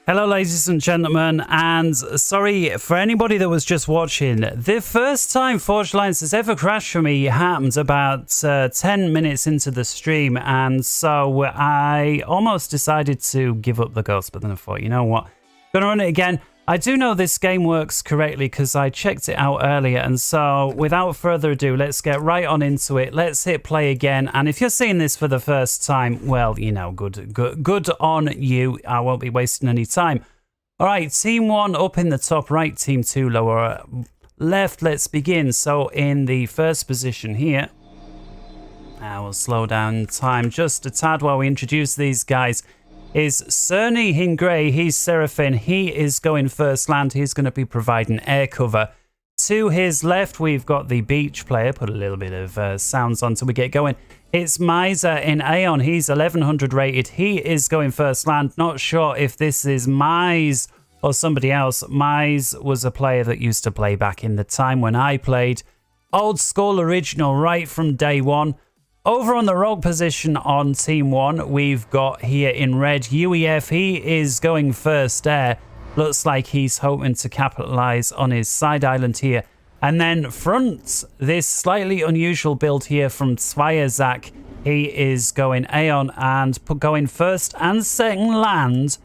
Hello ladies and gentlemen, and sorry for anybody that was just watching. The first time Forged Alliance has ever crashed for me happened about 10 minutes into the stream, and so I almost decided to give up the ghost, but then I thought, you know what, gonna run it again. I do know this game works correctly because I checked it out earlier, and so without further ado, let's get right on into it. Let's hit play again, and if you're seeing this for the first time, well, you know, good on you. I won't be wasting any time. All right, Team 1 up in the top right, Team 2 lower left. Let's begin. So in the first position here, I will slow down time just a tad while we introduce these guys. Is Cerny in grey. He's Seraphim. He is going first land. He's going to be providing air cover. To his left, we've got the beach player. Put a little bit of sounds on till we get going. It's Miser in Aeon. He's 1100 rated. He is going first land. Not sure if this is Mise or somebody else. Mise was a player that used to play back in the time when I played. Old school original right from day one. Over on the rogue position on Team 1, we've got here in red UEF. He is going first air. Looks like he's hoping to capitalize on his side island here. And then front, this slightly unusual build here from Zak. He is going Aeon and going first and second land.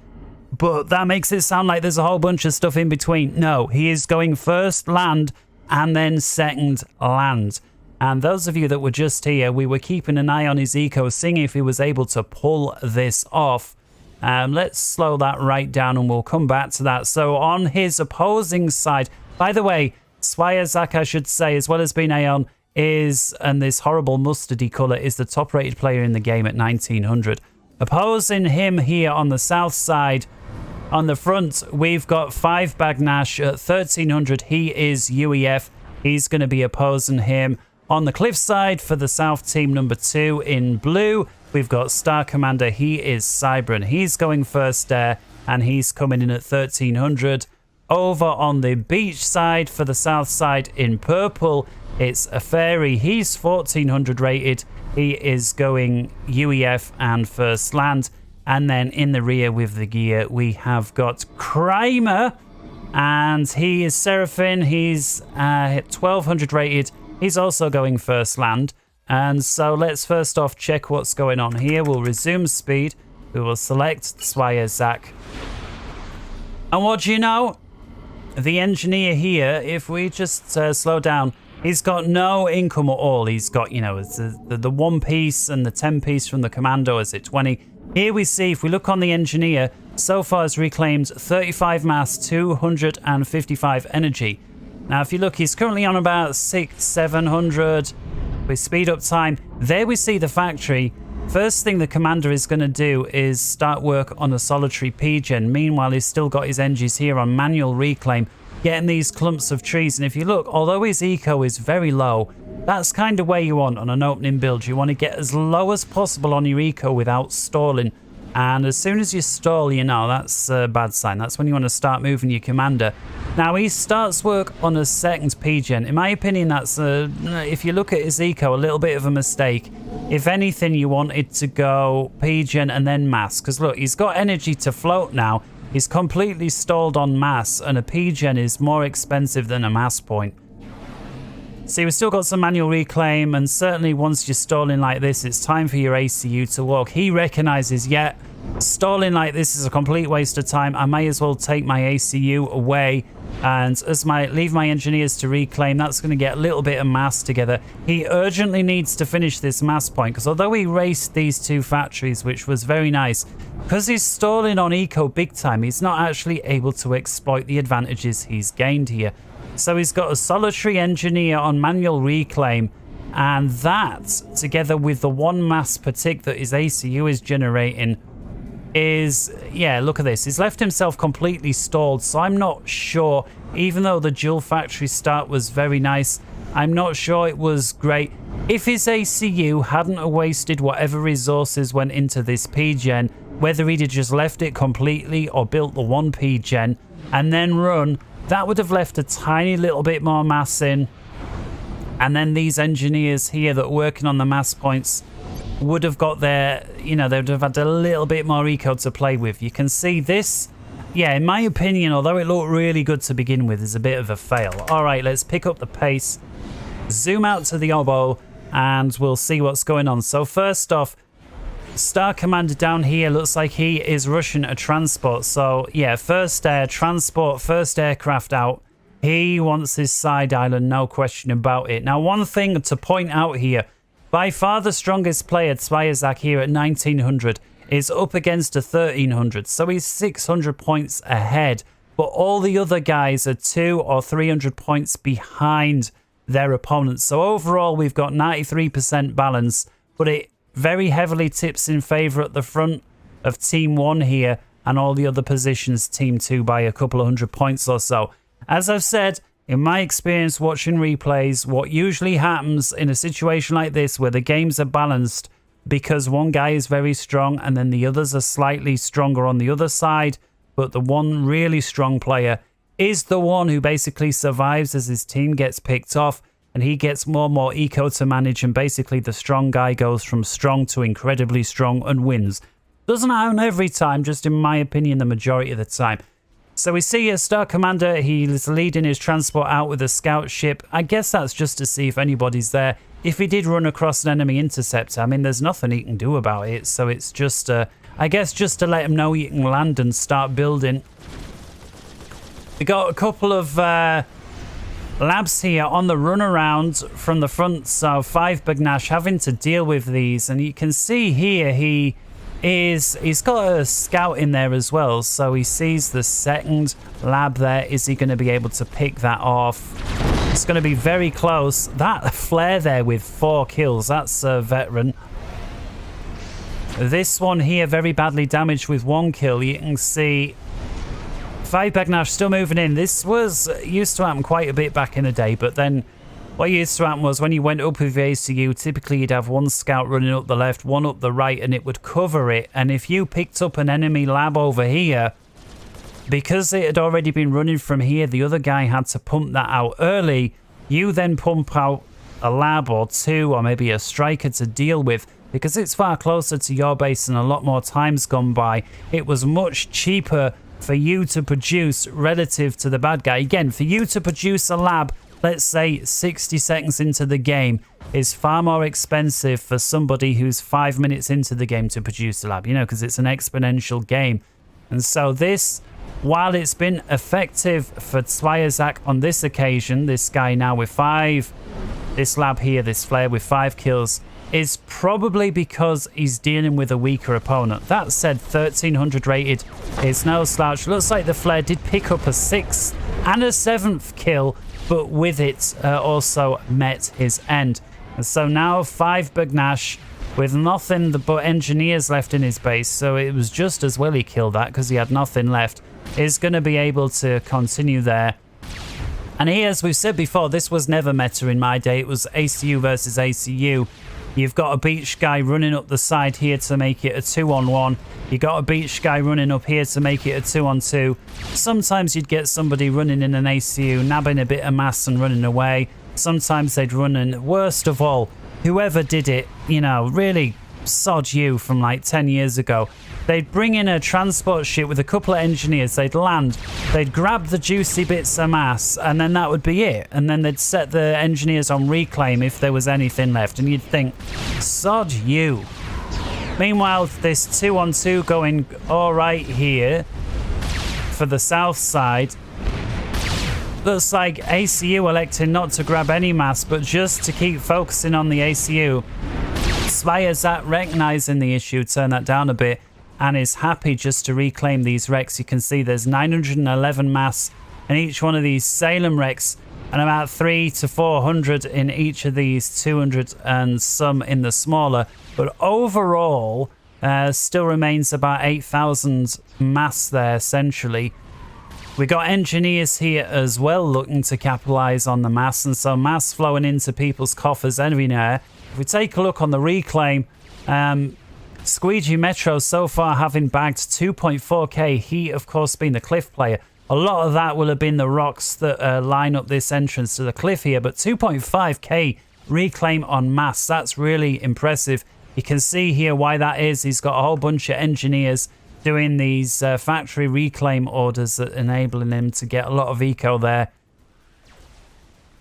But that makes it sound like there's a whole bunch of stuff in between. No, he is going first land and then second land. And those of you that were just here, we were keeping an eye on his eco, seeing if he was able to pull this off. Let's slow that right down and we'll come back to that. So on his opposing side, by the way, Zak, I should say, as well as being Aeon, is, and this horrible mustardy colour, is the top rated player in the game at 1900. Opposing him here on the south side, on the front, we've got 5 Bagnash at 1300. He is UEF. He's going to be opposing him. On the cliff side for the south team number 2 in blue, we've got Star Commander. He is Cybran. He's going first air and he's coming in at 1300. Over on the beach side for the south side in purple, it's a fairy. He's 1400 rated. He is going UEF and first land. And then in the rear with the gear, we have got Kramer, and he is Seraphim. He's 1200 rated. He's also going first land. And so let's first off check what's going on here. We'll resume speed. We will select Zak. And what do you know? The engineer here, if we just slow down, he's got no income at all. He's got, you know, the 1 piece and the 10 piece from the commando is at 20. Here we see, if we look on the engineer, so far has reclaimed 35 mass, 255 energy. Now, if you look, he's currently on about 700 with speed up time. There we see the factory. First thing the commander is going to do is start work on a solitary P-gen. Meanwhile, he's still got his engines here on manual reclaim, getting these clumps of trees. And if you look, although his eco is very low, that's kind of where you want on an opening build. You want to get as low as possible on your eco without stalling. And as soon as you stall, you know, that's a bad sign. That's when you want to start moving your commander. Now, he starts work on a second P-gen. In my opinion, that's, if you look at his eco, a little bit of a mistake. If anything, you wanted to go P-gen and then mass. Because look, he's got energy to float now. He's completely stalled on mass. And a P-gen is more expensive than a mass point. See, we've still got some manual reclaim, and certainly once you're stalling like this, it's time for your ACU to walk. He recognizes, yeah, stalling like this is a complete waste of time. I may as well take my ACU away, and as leave my engineers to reclaim. That's going to get a little bit of mass together. He urgently needs to finish this mass point, because although he raced these 2 factories, which was very nice, because he's stalling on eco big time, he's not actually able to exploit the advantages he's gained here. So he's got a solitary engineer on manual reclaim, and that, together with the 1 mass per tick that his ACU is generating, is, yeah, look at this. He's left himself completely stalled, so I'm not sure, even though the dual factory start was very nice, I'm not sure it was great. If his ACU hadn't wasted whatever resources went into this P-gen, whether he'd have just left it completely or built the 1 P-gen and then run, that would have left a tiny little bit more mass in. And then these engineers here that are working on the mass points would have got their, you know, they would have had a little bit more eco to play with. You can see this yeah, in my opinion, although it looked really good to begin with, is a bit of a fail. All right, let's pick up the pace, zoom out to the oboe, and we'll see what's going on. So first off, Star Commander down here looks like he is rushing a transport. So yeah, first air transport, first aircraft out. He wants his side island, no question about it. Now, one thing to point out here, by far the strongest player, Zviazak here at 1900, is up against a 1300. So he's 600 points ahead. But all the other guys are 200 or 300 points behind their opponents. So overall, we've got 93% balance, but it very heavily tips in favour at the front of Team 1 here, and all the other positions Team 2 by a couple of 100 points or so. As I've said, in my experience watching replays, what usually happens in a situation like this where the games are balanced because one guy is very strong and then the others are slightly stronger on the other side, but the one really strong player is the one who basically survives as his team gets picked off, and he gets more and more eco to manage, and basically the strong guy goes from strong to incredibly strong and wins. Doesn't happen every time, just in my opinion the majority of the time. So we see a Star Commander, he's leading his transport out with a scout ship. I guess that's just to see if anybody's there. If he did run across an enemy interceptor, I mean, there's nothing he can do about it. So it's just, I guess, just to let him know you can land and start building. We got a couple of labs here on the runaround from the front. So 5 Bagnash having to deal with these. And you can see here he's got a scout in there as well, so he sees the second lab there. Is he going to be able to pick that off? It's going to be very close. That flare there with 4 kills, that's a veteran. This one here very badly damaged with 1 kill. You can see 5 Bagnash still moving in. This was used to happen quite a bit back in the day, but then what used to happen was when you went up with ACU, typically you'd have 1 scout running up the left, 1 up the right, and it would cover it. And if you picked up an enemy lab over here, because it had already been running from here, the other guy had to pump that out early. You then pump out a lab or 2 or maybe a striker to deal with, because it's far closer to your base and a lot more time's gone by. It was much cheaper for you to produce relative to the bad guy. Again, for you to produce a lab, let's say 60 seconds into the game, is far more expensive for somebody who's 5 minutes into the game to produce a lab, you know, because it's an exponential game. And so this, while it's been effective for Zviazak on this occasion, this guy now with 5, this lab here, this flare with 5 kills, is probably because he's dealing with a weaker opponent. That said, 1300 rated is no slouch. Looks like the flare did pick up a 6th and a 7th kill, but with it also met his end. And so now 5 Bagnash with nothing but engineers left in his base, so it was just as well he killed that because he had nothing left, is going to be able to continue there. And here, as we've said before, this was never meta in my day. It was ACU versus ACU. You've got a beach guy running up the side here to make it a 2-on-1. You got a beach guy running up here to make it a 2-on-2. Sometimes you'd get somebody running in an ACU, nabbing a bit of mass and running away. Sometimes they'd run, and worst of all, whoever did it, you know, really sod you from like 10 years ago. They'd bring in a transport ship with a couple of engineers, they'd land, they'd grab the juicy bits of mass, and then that would be it. And then they'd set the engineers on reclaim if there was anything left, and you'd think, sod you. Meanwhile, this 2-on-2 going all right here for the south side. Looks like ACU electing not to grab any mass, but just to keep focusing on the ACU. Zviazak recognizing the issue, turn that down a bit, and is happy just to reclaim these wrecks. You can see there's 911 mass in each one of these Salem wrecks, and about 300 to 400 in each of these, 200 and some in the smaller. But overall, still remains about 8,000 mass there, essentially. We got engineers here as well looking to capitalize on the mass, and so mass flowing into people's coffers everywhere. If we take a look on the reclaim, Squeegee Metro so far having bagged 2.4k. He, of course, being the cliff player. A lot of that will have been the rocks that line up this entrance to the cliff here, but 2.5k reclaim on mass. That's really impressive. You can see here why that is. He's got a whole bunch of engineers doing these factory reclaim orders that enabling him to get a lot of eco there.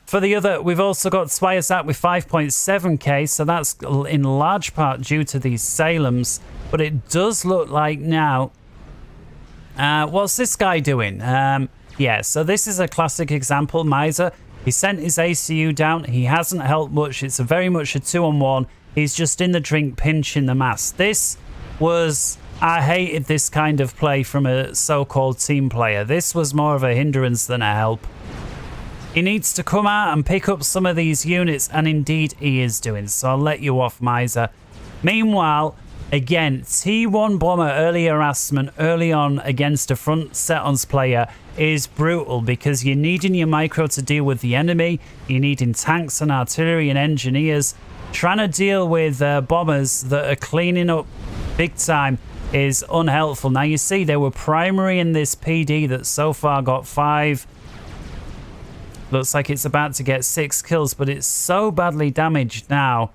For the other, we've also got Swiazak with 5.7k, so that's in large part due to these Salems. But it does look like now... what's this guy doing? Yeah, so this is a classic example. Miser, he sent his ACU down. He hasn't helped much. It's very much a 2-on-1. He's just in the drink pinching the mass. This was... I hated this kind of play from a so-called team player. This was more of a hindrance than a help. He needs to come out and pick up some of these units, and indeed he is doing. So I'll let you off, Miser. Meanwhile, again, T1 bomber early harassment early on against a front Setons player is brutal because you're needing your micro to deal with the enemy. You're needing tanks and artillery and engineers. Trying to deal with bombers that are cleaning up big time is unhelpful. Now you see they were primary in this PD that so far got 5. Looks like it's about to get 6 kills, but it's so badly damaged now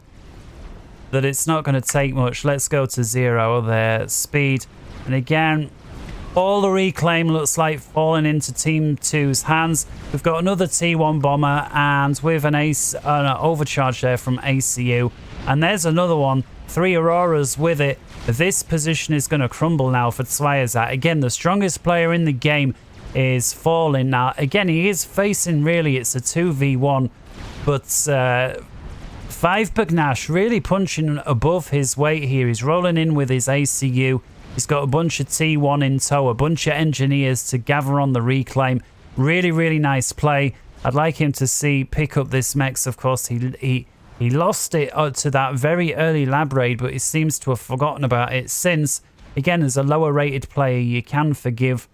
that it's not going to take much. Let's go to 0 there. Speed. And again, all the reclaim looks like falling into Team 2's hands. We've got another T1 bomber and with an overcharge there from ACU. And there's another one. 3 Auroras with it. This position is going to crumble now for Swiazak. Again, the strongest player in the game is falling now. Again, he is facing, really, it's a 2v1. But 5 Bagnash really punching above his weight here. He's rolling in with his ACU. He's got a bunch of T1 in tow, a bunch of engineers to gather on the reclaim. Really, really nice play. I'd like him to pick up this Mex. Of course, he lost it to that very early lab raid, but he seems to have forgotten about it since. Again, as a lower rated player, you can forgive,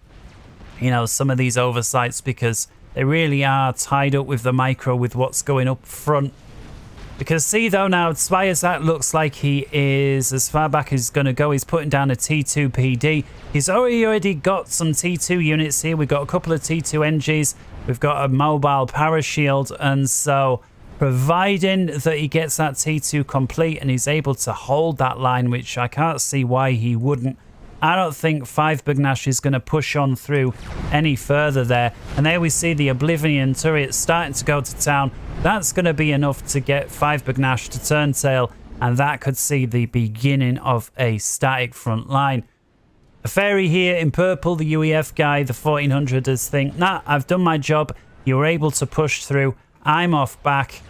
you know, some of these oversights because they really are tied up with the micro with what's going up front. Because see though now, Swiazak looks like he is as far back as he's going to go. He's putting down a T2 PD. He's already got some T2 units here. We've got a couple of T2 NGs. We've got a mobile parashield. And so providing that he gets that T2 complete and he's able to hold that line, which I can't see why he wouldn't, I don't think 5 Bagnash is going to push on through any further there. And there we see the Oblivion turret starting to go to town. That's going to be enough to get 5 Bagnash to turn tail, and that could see the beginning of a static front line. A fairy here in purple, the UEF guy, the 1400ers think, nah, I've done my job. You were able to push through. I'm off back.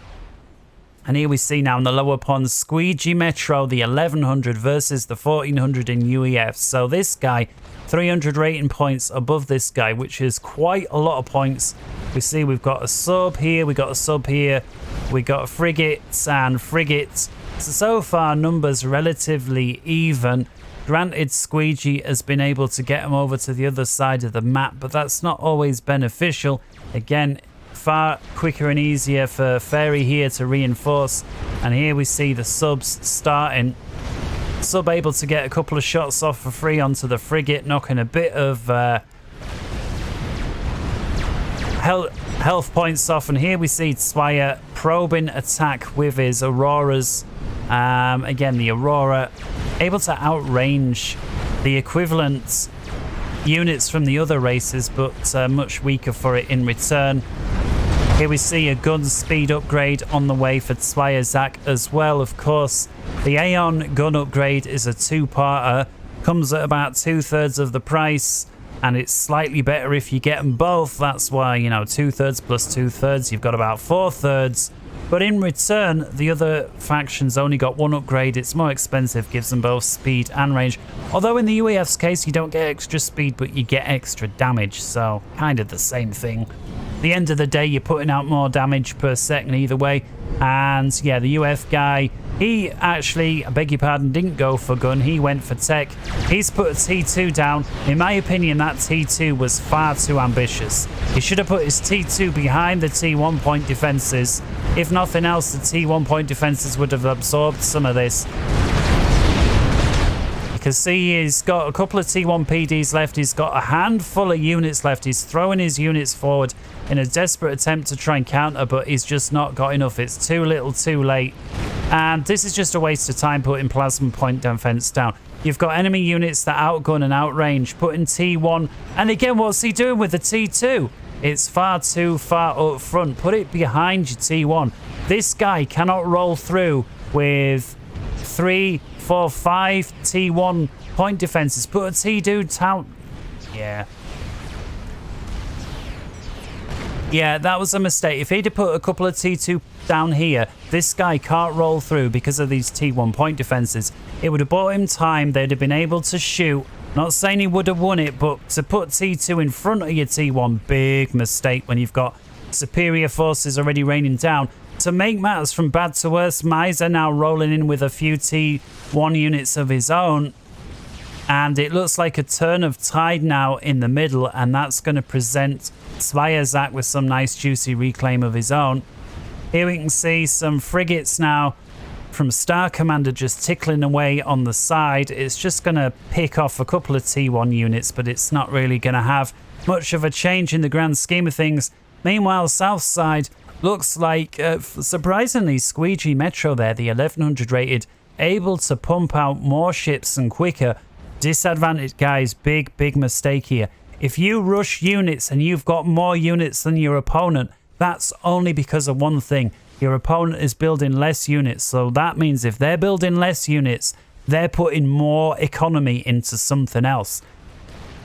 And here we see now in the lower pond, Squeegee Metro, the 1100 versus the 1400 in UEF. So this guy, 300 rating points above this guy, which is quite a lot of points. We see we've got a sub here, we got a sub here, we got frigates and frigates. So far, numbers relatively even. Granted, Squeegee has been able to get them over to the other side of the map, but that's not always beneficial. Again, far quicker and easier for Fairy here to reinforce. And here we see the subs starting. Sub able to get a couple of shots off for free onto the frigate, knocking a bit of health points off. And here we see Swire probing attack with his Auroras. Again, the Aurora able to outrange the equivalent units from the other races, but much weaker for it in return. Here we see a gun speed upgrade on the way for Swiazak as well. Of course, the Aeon gun upgrade is a 2-parter, comes at about 2/3 of the price, and it's slightly better if you get them both. That's why, you know, 2/3 plus 2/3, you've got about 4/3. But in return, the other factions only got 1 upgrade. It's more expensive, gives them both speed and range. Although in the UEF's case, you don't get extra speed, but you get extra damage. So kind of the same thing. At the end of the day, you're putting out more damage per second either way. And yeah, the UF guy, he actually, I beg your pardon, didn't go for gun. He went for tech. He's put a T2 down. In my opinion, that T2 was far too ambitious. He should have put his T2 behind the T1 point defenses. If nothing else, the T1 point defenses would have absorbed some of this. You can see he's got a couple of T1 PDs left. He's got a handful of units left. He's throwing his units forward. in a desperate attempt to try and counter, but he's just not got enough. It's too little too late. And this is just a waste of time putting plasma point defense down. You've got enemy units that outgun and outrange, putting T1. And again, what's he doing with the T2? It's far too far up front. Put it behind your T1. This guy cannot roll through with 3, 4, 5 T1 point defenses. Put a T2 down. Yeah. Yeah, that was a mistake. If he'd have put a couple of T2 down here, this guy can't roll through because of these T1 point defenses. It would have bought him time. They'd have been able to shoot. Not saying he would have won it, but to put T2 in front of your T1, big mistake when you've got superior forces already raining down. To make matters from bad to worse, Miser now rolling in with a few T1 units of his own. And it looks like a turn of tide now in the middle, and that's going to present Sveazak with some nice juicy reclaim of his own. Here we can see some frigates now from Star Commander just tickling away on the side. It's just going to pick off a couple of T1 units, but it's not really going to have much of a change in the grand scheme of things. Meanwhile, south side looks like, surprisingly, Squeegee Metro there, the 1100 rated, able to pump out more ships and quicker. Disadvantage, guys, big mistake here. If you rush units and you've got more units than your opponent, that's only because of one thing. Your opponent is building less units. So that means if they're building less units, they're putting more economy into something else.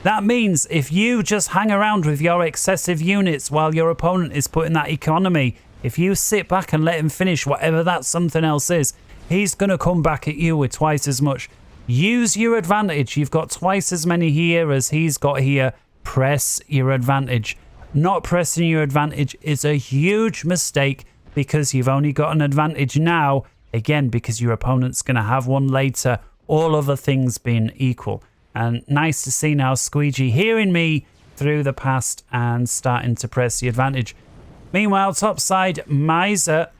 That means if you just hang around with your excessive units while your opponent is putting that economy, if you sit back and let him finish whatever that something else is, he's going to come back at you with twice as much. Use your advantage. You've got twice as many here as he's got here. Press your advantage. Not pressing your advantage is a huge mistake because you've only got an advantage now. Again, because your opponent's going to have one later, all other things being equal. And nice to see now Squeegee hearing me through the past and starting to press the advantage. Meanwhile, topside, Miser.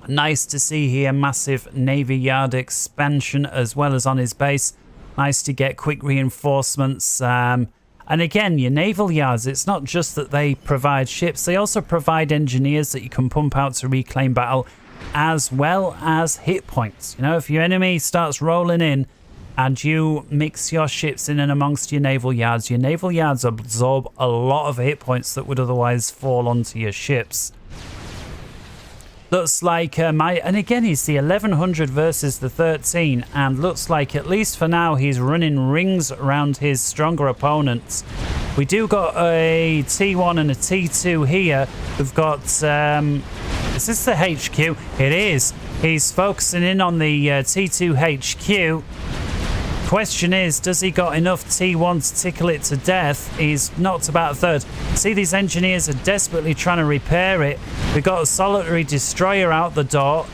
Nice to see here, massive Navy Yard expansion as well as on his base. Nice to get quick reinforcements. And again, your naval yards, it's not just that they provide ships, they also provide engineers that you can pump out to reclaim battle, as well as hit points. You know, if your enemy starts rolling in and you mix your ships in and amongst your naval yards absorb a lot of hit points that would otherwise fall onto your ships. Looks like and again, he's the 1100 versus the 13, and looks like at least for now he's running rings around his stronger opponents. We do got a T1 and a T2 here. We've got is this the HQ? It is. He's focusing in on the T2 HQ. Question is, does he got enough T1 to tickle it to death? He's knocked about a third. See, these engineers are desperately trying to repair it. We've got a solitary destroyer out the door.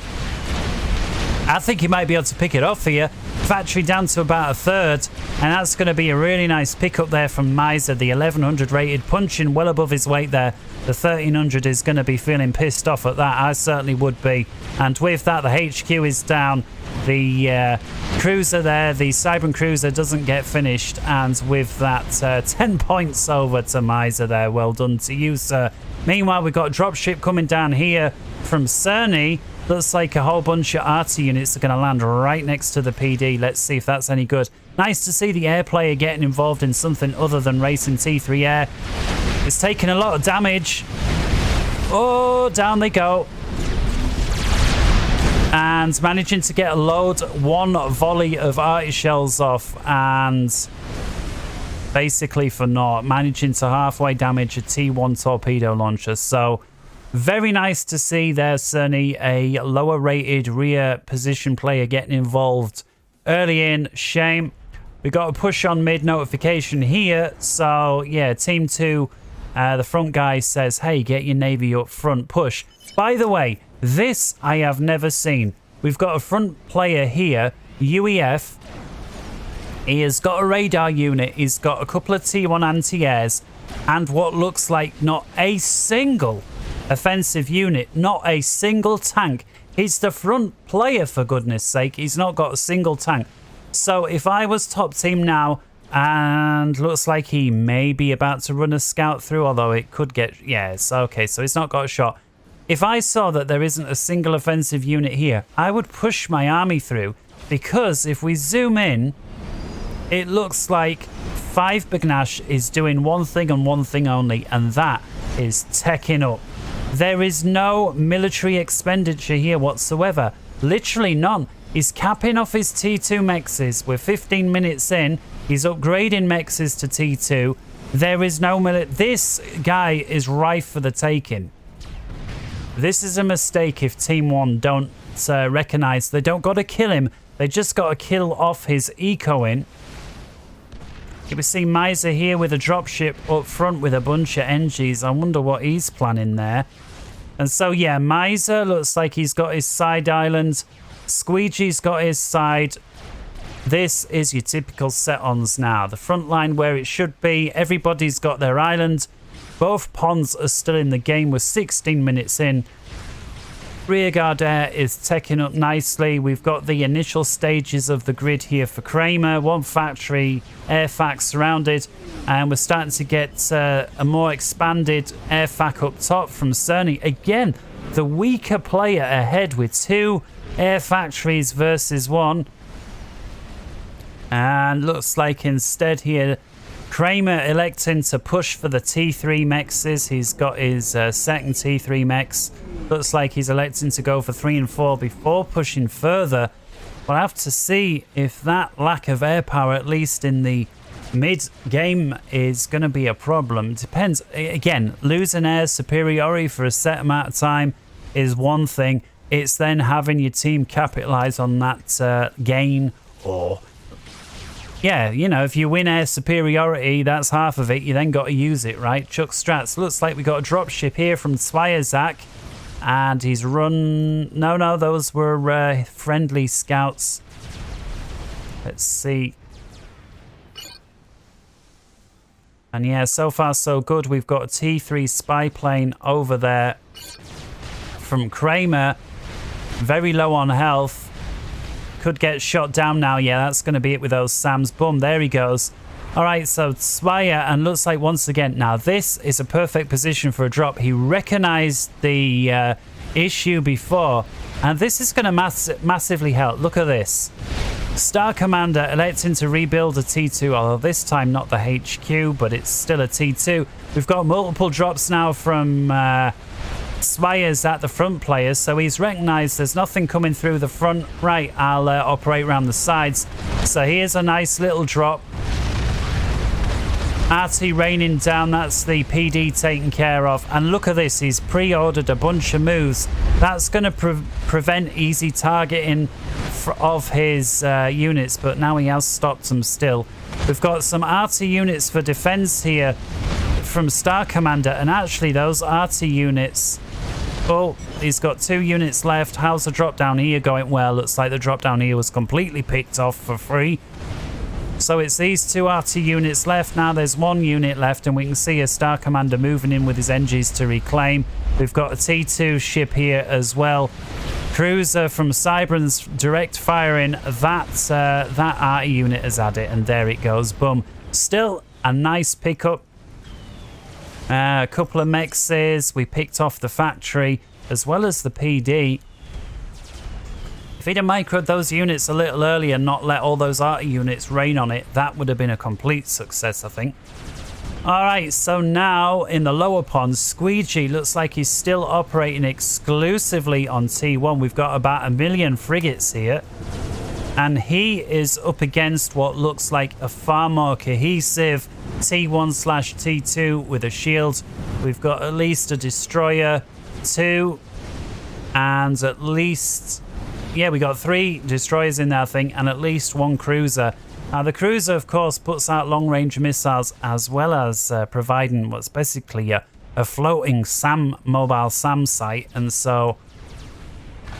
I think he might be able to pick it off here. Factory down to about a third, and that's going to be a really nice pickup there from Miser, the 1100 rated, punching well above his weight there. The 1300 is going to be feeling pissed off at that. I certainly would be. And with that, the HQ is down. The cruiser there, the Cybran cruiser, doesn't get finished, and with that 10 points over to Miser there. Well done to you, sir. Meanwhile, we've got a dropship coming down here from Cerny. Looks like a whole bunch of arty units are going to land right next to the PD. Let's see if that's any good. Nice to see the air player getting involved in something other than racing T3 air. It's taking a lot of damage. Oh, down they go. And managing to get a load, one volley of arty shells off, and basically for naught, managing to halfway damage a T1 torpedo launcher. So very nice to see there, Cerny, a lower rated rear position player getting involved early in. Shame. We got a push on mid notification here. So yeah, team 2, the front guy says, hey, get your navy up front, push. By the way, this I have never seen. We've got a front player here, UEF. He has got a radar unit. He's got a couple of T1 anti-airs and what looks like not a single offensive unit, not a single tank. He's the front player, for goodness sake. He's not got a single tank. So if I was top team now, And looks like he may be about to run a scout through, although it could get... Yes, okay, so he's not got a shot. If I saw that there isn't a single offensive unit here, I would push my army through, because if we zoom in, it looks like 5 Bagnash is doing one thing and one thing only, and that is teching up. There is no military expenditure here whatsoever. Literally none. He's capping off his T2 mexes. We're 15 minutes in. He's upgrading mexes to T2. There is no This guy is rife for the taking. This is a mistake if Team 1 don't recognize. They don't got to kill him. They just got to kill off his eco-in. We see Miser here with a dropship up front with a bunch of NGs. I wonder what he's planning there. And so, yeah, Miser looks like he's got his side island. Squeegee's got his side. This is your typical Setons now. The front line where it should be. Everybody's got their island. Both ponds are still in the game. We're 16 minutes in. Rearguard air is taking up nicely. We've got the initial stages of the grid here for Kramer. One factory, air fac surrounded. And we're starting to get a more expanded air fac up top from Cerny. Again, the weaker player ahead with 2 air factories versus 1. And looks like instead here, Kramer electing to push for the T3 mexes. He's got his second T3 mex. Looks like he's electing to go for 3 and 4 before pushing further. We'll have to see if that lack of air power, at least in the mid-game, is going to be a problem. Depends. Again, losing air superiority for a set amount of time is one thing. It's then having your team capitalize on that gain, or... Yeah, you know, if you win air superiority, that's half of it. You then got to use it, right? Chuck Strats. Looks like we got a dropship here from Zwiazak. And he's run... No, those were friendly scouts. Let's see. And yeah, so far so good. We've got a T3 spy plane over there from Kramer. Very low on health. Could get shot down now. Yeah, that's going to be it with those SAMs. Boom, there he goes. All right, so Zwaya, and looks like once again, now this is a perfect position for a drop. He recognized the issue before, and this is going to massively help. Look at this. Star Commander electing to rebuild a T2, although this time not the HQ, but it's still a T2. We've got multiple drops now from Swaya's at the front players, so he's recognized there's nothing coming through the front. Right, I'll operate around the sides. So here's a nice little drop. RT raining down, that's the PD taken care of. And look at this, he's pre-ordered a bunch of moves. That's going to prevent easy targeting of his units, but now he has stopped them still. We've got some RT units for defense here from Star Commander, and actually those RT units... Oh, he's got 2 units left. How's the drop down here going? Well, looks like the drop down here was completely picked off for free. So it's these 2 RT units left. Now there's 1 unit left, and we can see a Star Commander moving in with his NGs to reclaim. We've got a T2 ship here as well. Cruiser from Cybran's direct firing. That RT unit has had it, and there it goes. Boom. Still a nice pickup. A couple of mexes. We picked off the factory as well as the PD. If he'd have microed those units a little earlier and not let all those RT units rain on it, that would have been a complete success, I think. Alright, so now in the lower pond, Squeegee looks like he's still operating exclusively on T1. We've got about 1 million frigates here. And he is up against what looks like a far more cohesive T1/T2 with a shield. We've got at least a destroyer, 2, and at least... Yeah, we got 3 destroyers in there, I think, and at least 1 cruiser. Now, the cruiser, of course, puts out long-range missiles as well as providing what's basically a floating mobile SAM site. And so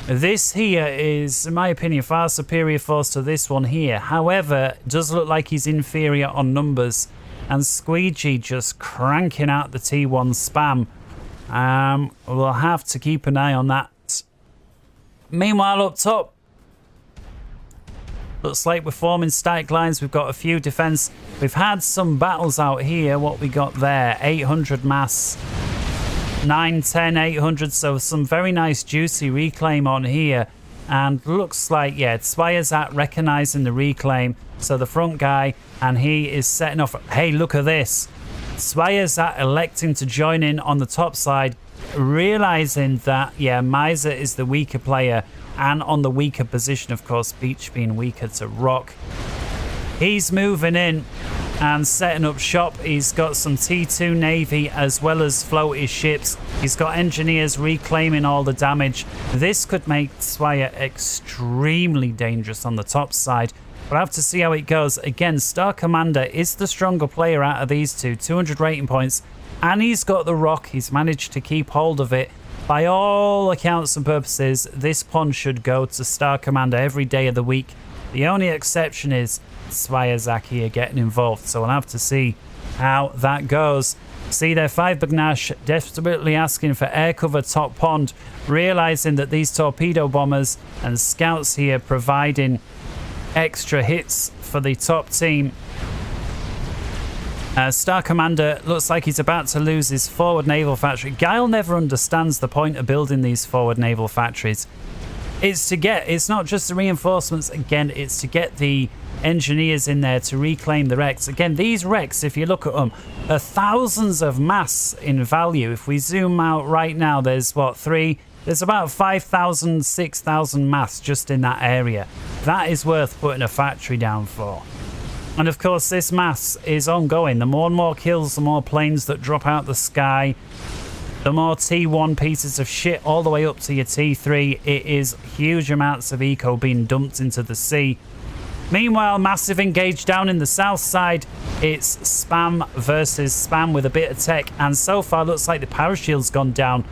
this here is, in my opinion, far superior force to this one here. However, it does look like he's inferior on numbers. And Squeegee just cranking out the T1 spam. We'll have to keep an eye on that. Meanwhile, up top, Looks like we're forming static lines. We've got a few defense. We've had some battles out here. What we got there? 800 mass. 910, 800. So some very nice juicy reclaim on here. And looks like, yeah, Swayazak recognizing the reclaim. So the front guy, and he is setting off. Hey, look at this. Swayazak electing to join in on the top side, realizing that, yeah, Miser is the weaker player and on the weaker position, of course, Beach being weaker to Rock. He's moving in and setting up shop. He's got some T2 Navy as well as floaty ships. He's got engineers reclaiming all the damage. This could make Swaya extremely dangerous on the top side. We'll have to see how it goes. Again, Star Commander is the stronger player out of these two. 200 rating points. And he's got the Rock. He's managed to keep hold of it. By all accounts and purposes, this pawn should go to Star Commander every day of the week. The only exception is Swayazak here getting involved. So we'll have to see how that goes. See there, 5 Bagnash desperately asking for air cover top pond. Realizing that these torpedo bombers and scouts here providing extra hits for the top team. Star Commander looks like he's about to lose his forward naval factory. Guile never understands the point of building these forward naval factories. It's not just the reinforcements, again, it's to get the engineers in there to reclaim the wrecks. Again, these wrecks, if you look at them, are thousands of mass in value. If we zoom out right now, there's what, there's about 5,000, 6,000 mass just in that area. That is worth putting a factory down for. And of course, this mass is ongoing. The more and more kills, the more planes that drop out the sky, the more T1 pieces of shit all the way up to your T3. It is huge amounts of eco being dumped into the sea. Meanwhile, massive engage down in the south side. It's spam versus spam with a bit of tech. And so far, looks like the parashield's gone down.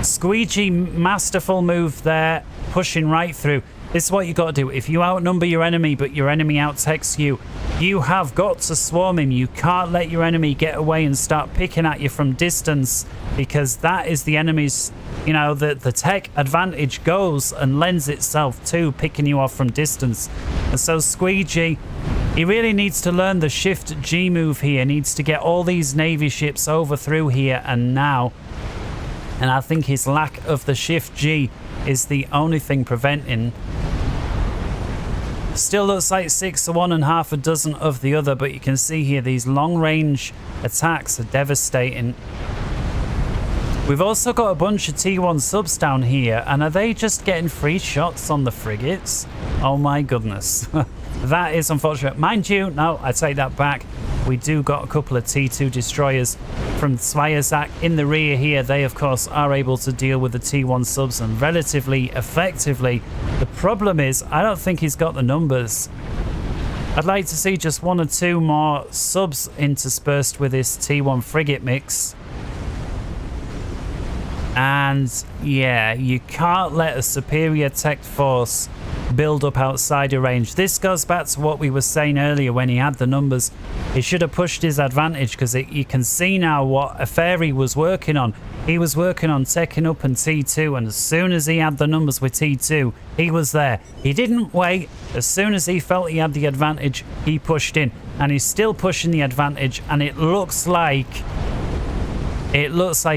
Squeegee, masterful move there, pushing right through. This is what you got to do. If you outnumber your enemy, but your enemy out-techs you, you have got to swarm him. You can't let your enemy get away and start picking at you from distance, because that is the enemy's, you know, the tech advantage goes and lends itself to picking you off from distance. And so Squeegee, he really needs to learn the Shift G move here. Needs to get all these Navy ships over through here and now. And I think his lack of the Shift G is the only thing preventing. Still looks like 6 to 1 and half a dozen of the other, but you can see here these long range attacks are devastating. We've also got a bunch of T1 subs down here, and are they just getting free shots on the frigates? Oh my goodness. That is unfortunate. Mind you, no, I take that back. We do got a couple of T2 destroyers from Swayazak in the rear here. They, of course, are able to deal with the T1 subs and relatively effectively. The problem is, I don't think he's got the numbers. I'd like to see just 1 or 2 more subs interspersed with this T1 frigate mix. And yeah, you can't let a superior tech force build up outside of range. This goes back to what we were saying earlier when he had the numbers. He should have pushed his advantage, because you can see now what Aferi was working on. He was working on teching up and T2, and as soon as he had the numbers with T2, he was there. He didn't wait. As soon as he felt he had the advantage, he pushed in, and he's still pushing the advantage, and it looks like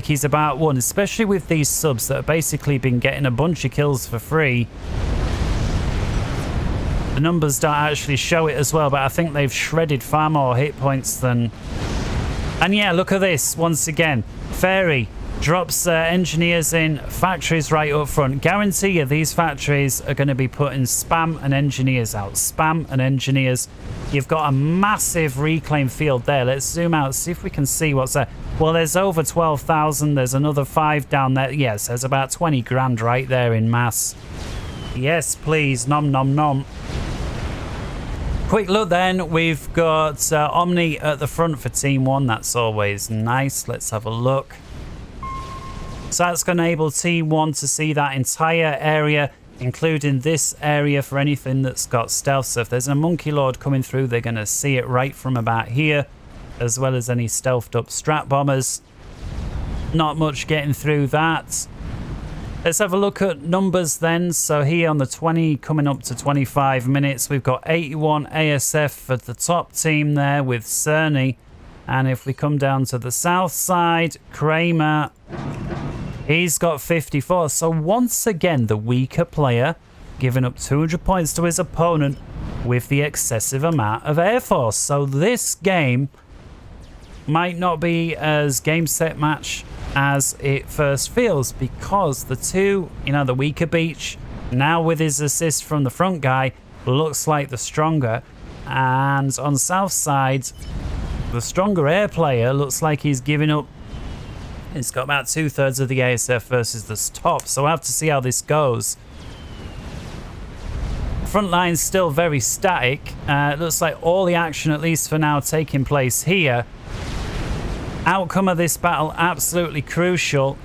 he's about won, especially with these subs that have basically been getting a bunch of kills for free. The numbers don't actually show it as well, but I think they've shredded far more hit points than... And yeah, look at this once again. Fairy drops engineers in, factories right up front. Guarantee you these factories are going to be putting spam and engineers out. Spam and engineers. You've got a massive reclaim field there. Let's zoom out, see if we can see what's there. Well, there's over 12,000. There's another 5 down there. Yes, there's about 20 grand right there in mass. Yes, please. Nom, nom, nom. Quick look then. We've got Omni at the front for Team 1. That's always nice. Let's have a look. So that's going to enable Team 1 to see that entire area, including this area for anything that's got stealth. So if there's a Monkey Lord coming through, they're going to see it right from about here, as well as any stealthed up strat bombers. Not much getting through that. Let's have a look at numbers then. So here on the 20, coming up to 25 minutes, we've got 81 ASF for the top team there with Cerny. And if we come down to the south side, Kramer, he's got 54. So once again, the weaker player giving up 200 points to his opponent with the excessive amount of Air Force. So this game might not be as game set match as it first feels, because the two, you know, the weaker Beach, now with his assist from the front guy, looks like the stronger. And on south side, the stronger air player looks like he's giving up. He's got about 2/3 of the ASF versus the top, so we'll have to see how this goes. Front line's still very static. It looks like all the action, at least for now, taking place here. Outcome of this battle absolutely crucial,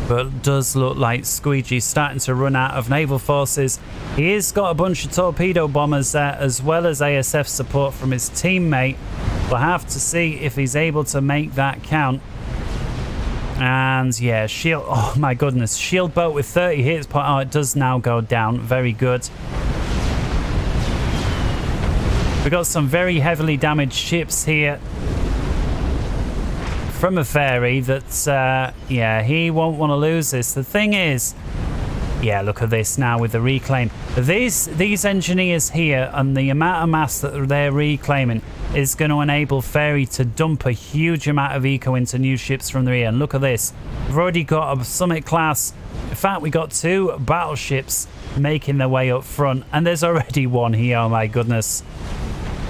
but it does look like Squeegee's starting to run out of naval forces. He has got a bunch of torpedo bombers there, as well as ASF support from his teammate. We'll have to see if he's able to make that count. And yeah, shield, oh my goodness, shield boat with 30 hits. Oh, it does now go down. Very good. We've got some very heavily damaged ships here from a ferry that, yeah, he won't want to lose this. The thing is, yeah, look at this now with the reclaim. These engineers here and the amount of mass that they're reclaiming is going to enable Ferry to dump a huge amount of eco into new ships from the rear. And look at this. We've already got a Summit class. In fact, we got 2 battleships making their way up front. And there's already one here. Oh my goodness.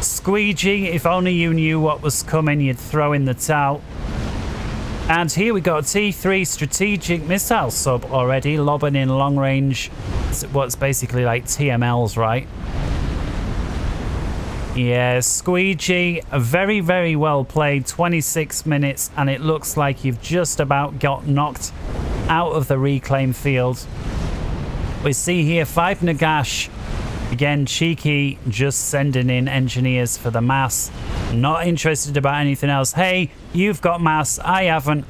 Squeegee, if only you knew what was coming, you'd throw in the towel. And here we got a T3 strategic missile sub already, lobbing in long range, what's basically like TMLs, right? Yeah, Squeegee, very, very well played, 26 minutes, and it looks like you've just about got knocked out of the reclaim field. We see here 5 Nagash. Again, cheeky, just sending in engineers for the mass. Not interested about anything else. Hey, you've got mass, I haven't.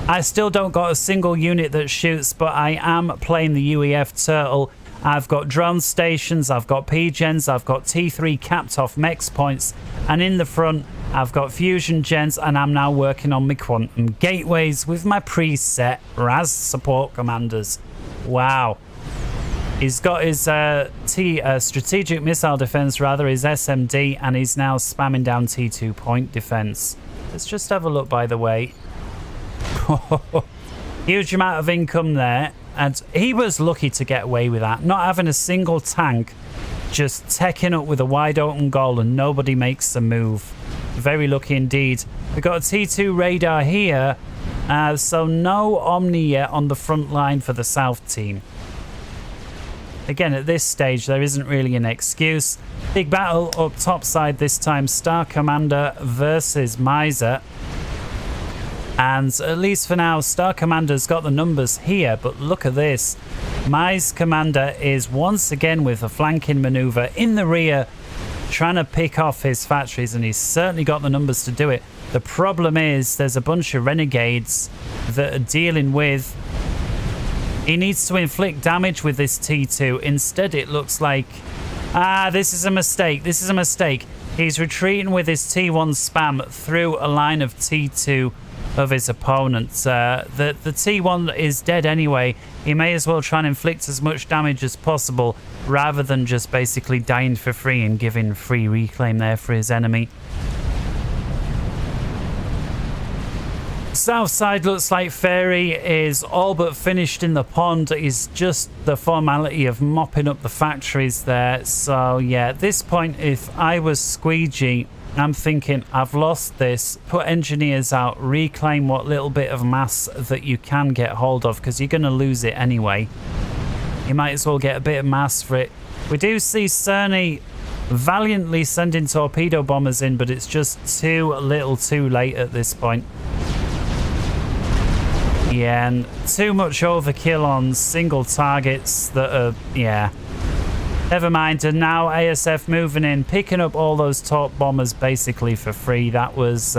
I still don't got a single unit that shoots, but I am playing the UEF Turtle. I've got drone stations, I've got P-Gens, I've got T3 capped off Mex points, and in the front, I've got fusion gens, and I'm now working on my quantum gateways with my preset RAS support commanders. Wow. He's got his strategic missile defense, rather, his SMD, and he's now spamming down T2 point defense. Let's just have a look, by the way. Huge amount of income there, and he was lucky to get away with that. Not having a single tank, just teching up with a wide open goal, and nobody makes a move. Very lucky indeed. We've got a T2 radar here, so no Omni yet on the front line for the South team. Again, at this stage, there isn't really an excuse. Big battle up top side this time. Star Commander versus Miser. And at least for now, Star Commander's got the numbers here. But look at this. Miser Commander is once again with a flanking maneuver in the rear, trying to pick off his factories. And he's certainly got the numbers to do it. The problem is there's a bunch of renegades that are dealing with. He needs to inflict damage with this T2. Instead, it looks like... this is a mistake. This is a mistake. He's retreating with his T1 spam through a line of T2 of his opponent. The T1 is dead anyway. He may as well try and inflict as much damage as possible rather than just basically dying for free and giving free reclaim there for his enemy. South side looks like Ferry is all but finished in the pond. It's just the formality of mopping up the factories there. So yeah, at this point, if I was Squeegee, I'm thinking I've lost this. Put engineers out, reclaim what little bit of mass that you can get hold of, because you're going to lose it anyway. You might as well get a bit of mass for it. We do see Cerny valiantly sending torpedo bombers in, but it's just too little too late at this point. Yeah, and too much overkill on single targets that are, yeah. Never mind, and now ASF moving in, picking up all those top bombers basically for free. That was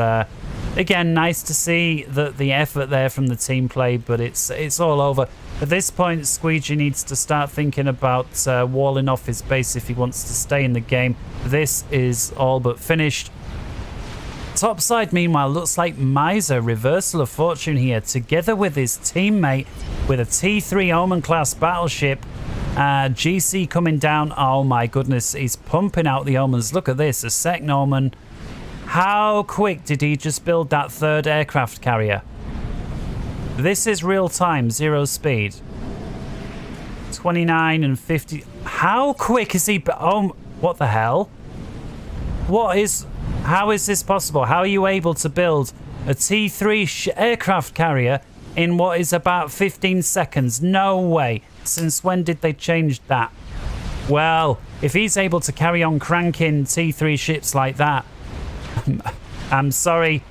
Again, nice to see the effort there from the team play, but it's all over. At this point, Squeegee needs to start thinking about walling off his base if he wants to stay in the game. This is all but finished. Top side, meanwhile, looks like Miser, reversal of fortune here, together with his teammate with a T3 Omen class battleship. GC coming down. Oh my goodness, he's pumping out the Omens. Look at this, a second Omen. How quick did he just build that third aircraft carrier? This is real time, 0 speed. 29 and 50. How quick is he? Oh, what the hell? How is this possible? How are you able to build a T3 aircraft carrier in what is about 15 seconds? No way. Since when did they change that? Well, if he's able to carry on cranking T3 ships like that, I'm sorry.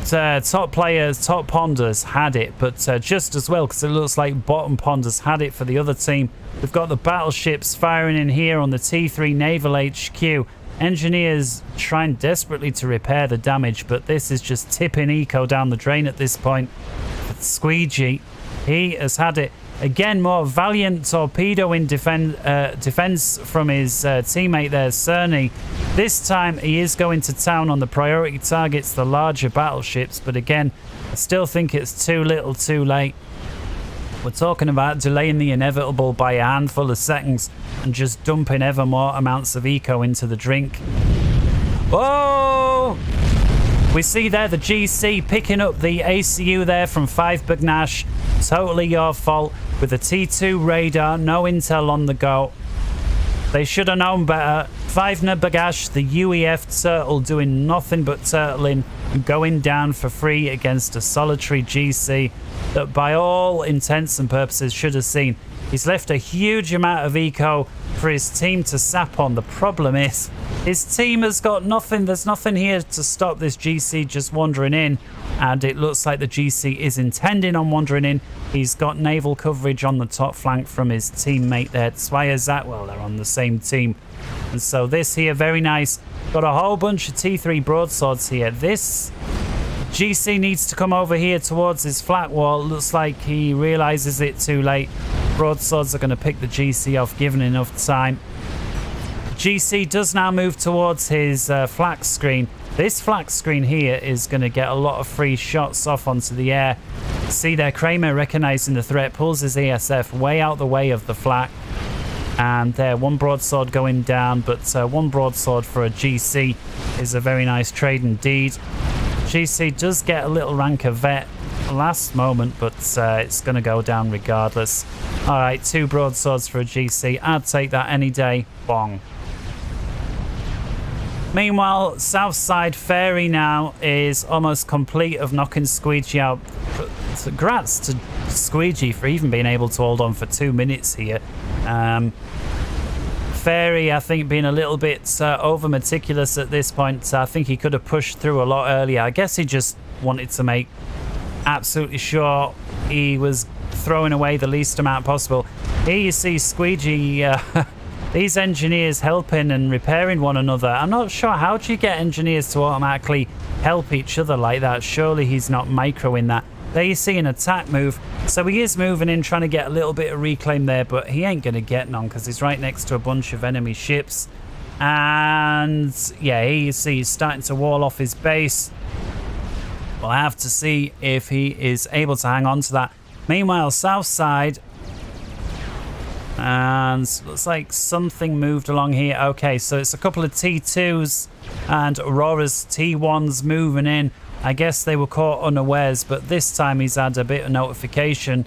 Top players, top ponders had it, but just as well, because it looks like bottom ponders had it for the other team. We've got the battleships firing in here on the T3 Naval HQ. Engineers trying desperately to repair the damage, but this is just tipping eco down the drain at this point. But Squeegee, he has had it. Again, more valiant torpedo in defense from his teammate there, Cerny. This time he is going to town on the priority targets, the larger battleships, but again, I still think it's too little too late. We're talking about delaying the inevitable by a handful of seconds and just dumping ever more amounts of eco into the drink. Oh! We see there the GC picking up the ACU there from 5 Bagnash. Totally your fault. With the T2 radar, no intel on the go. They should have known better. 5 Bagash, the UEF turtle, doing nothing but turtling and going down for free against a solitary GC that by all intents and purposes should have seen. He's left a huge amount of eco for his team to sap on. The problem is his team has got nothing. There's nothing here to stop this GC just wandering in, and it looks like the GC is intending on wandering in. He's got naval coverage on the top flank from his teammate there, Zweier. Well, they're on the same team. And so this here, very nice. Got a whole bunch of T3 broadswords here. This GC needs to come over here towards his flat wall. Looks like he realizes it too late. Broadswords are going to pick the GC off given enough time. GC does now move towards his flak screen. This flak screen here is going to get a lot of free shots off onto the air. See there, Kramer recognizing the threat, pulls his ESF way out the way of the flak. And there, one broadsword going down, but one broadsword for a GC is a very nice trade indeed. GC does get a little rank of vet last moment, but it's going to go down regardless. All right, 2 broadswords for a GC. I'd take that any day. Bong. Meanwhile, Southside Fairy now is almost complete of knocking Squeegee out. Congrats to Squeegee for even being able to hold on for 2 minutes here. Fairy, I think, being a little bit over meticulous at this point. I think he could have pushed through a lot earlier. I guess he just wanted to make absolutely sure he was throwing away the least amount possible. Here you see Squeegee, these engineers helping and repairing one another. I'm not sure, how do you get engineers to automatically help each other like that? Surely he's not microing that. There you see an attack move. So he is moving in, trying to get a little bit of reclaim there, but he ain't going to get none because he's right next to a bunch of enemy ships. And yeah, here you see he's starting to wall off his base. We'll have to see if he is able to hang on to that. Meanwhile, south side, and looks like something moved along here. Okay, so it's a couple of T2s and Aurora's T1s moving in. I guess they were caught unawares, but this time he's had a bit of notification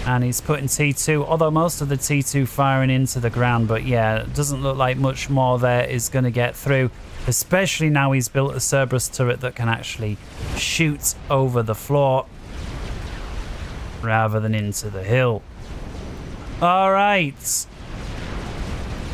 and he's putting T2, although most of the T2 firing into the ground. But yeah, it doesn't look like much more there is going to get through, especially now he's built a Cerberus turret that can actually shoot over the floor rather than into the hill. All right,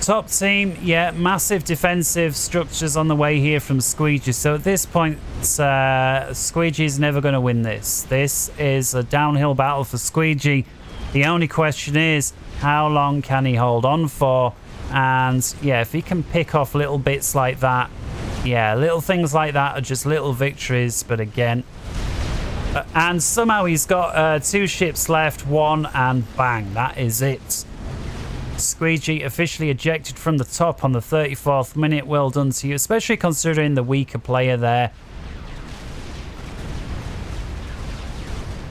top team, yeah, massive defensive structures on the way here from Squeegee. So at this point, Squeegee's never going to win this. This is a downhill battle for Squeegee. The only question is, how long can he hold on for? And yeah, if he can pick off little bits like that, Yeah, little things like that are just little victories, but again... and somehow he's got 2 ships left, 1, and bang, that is it. Squeegee officially ejected from the top on the 34th minute. Well done to you, especially considering the weaker player there.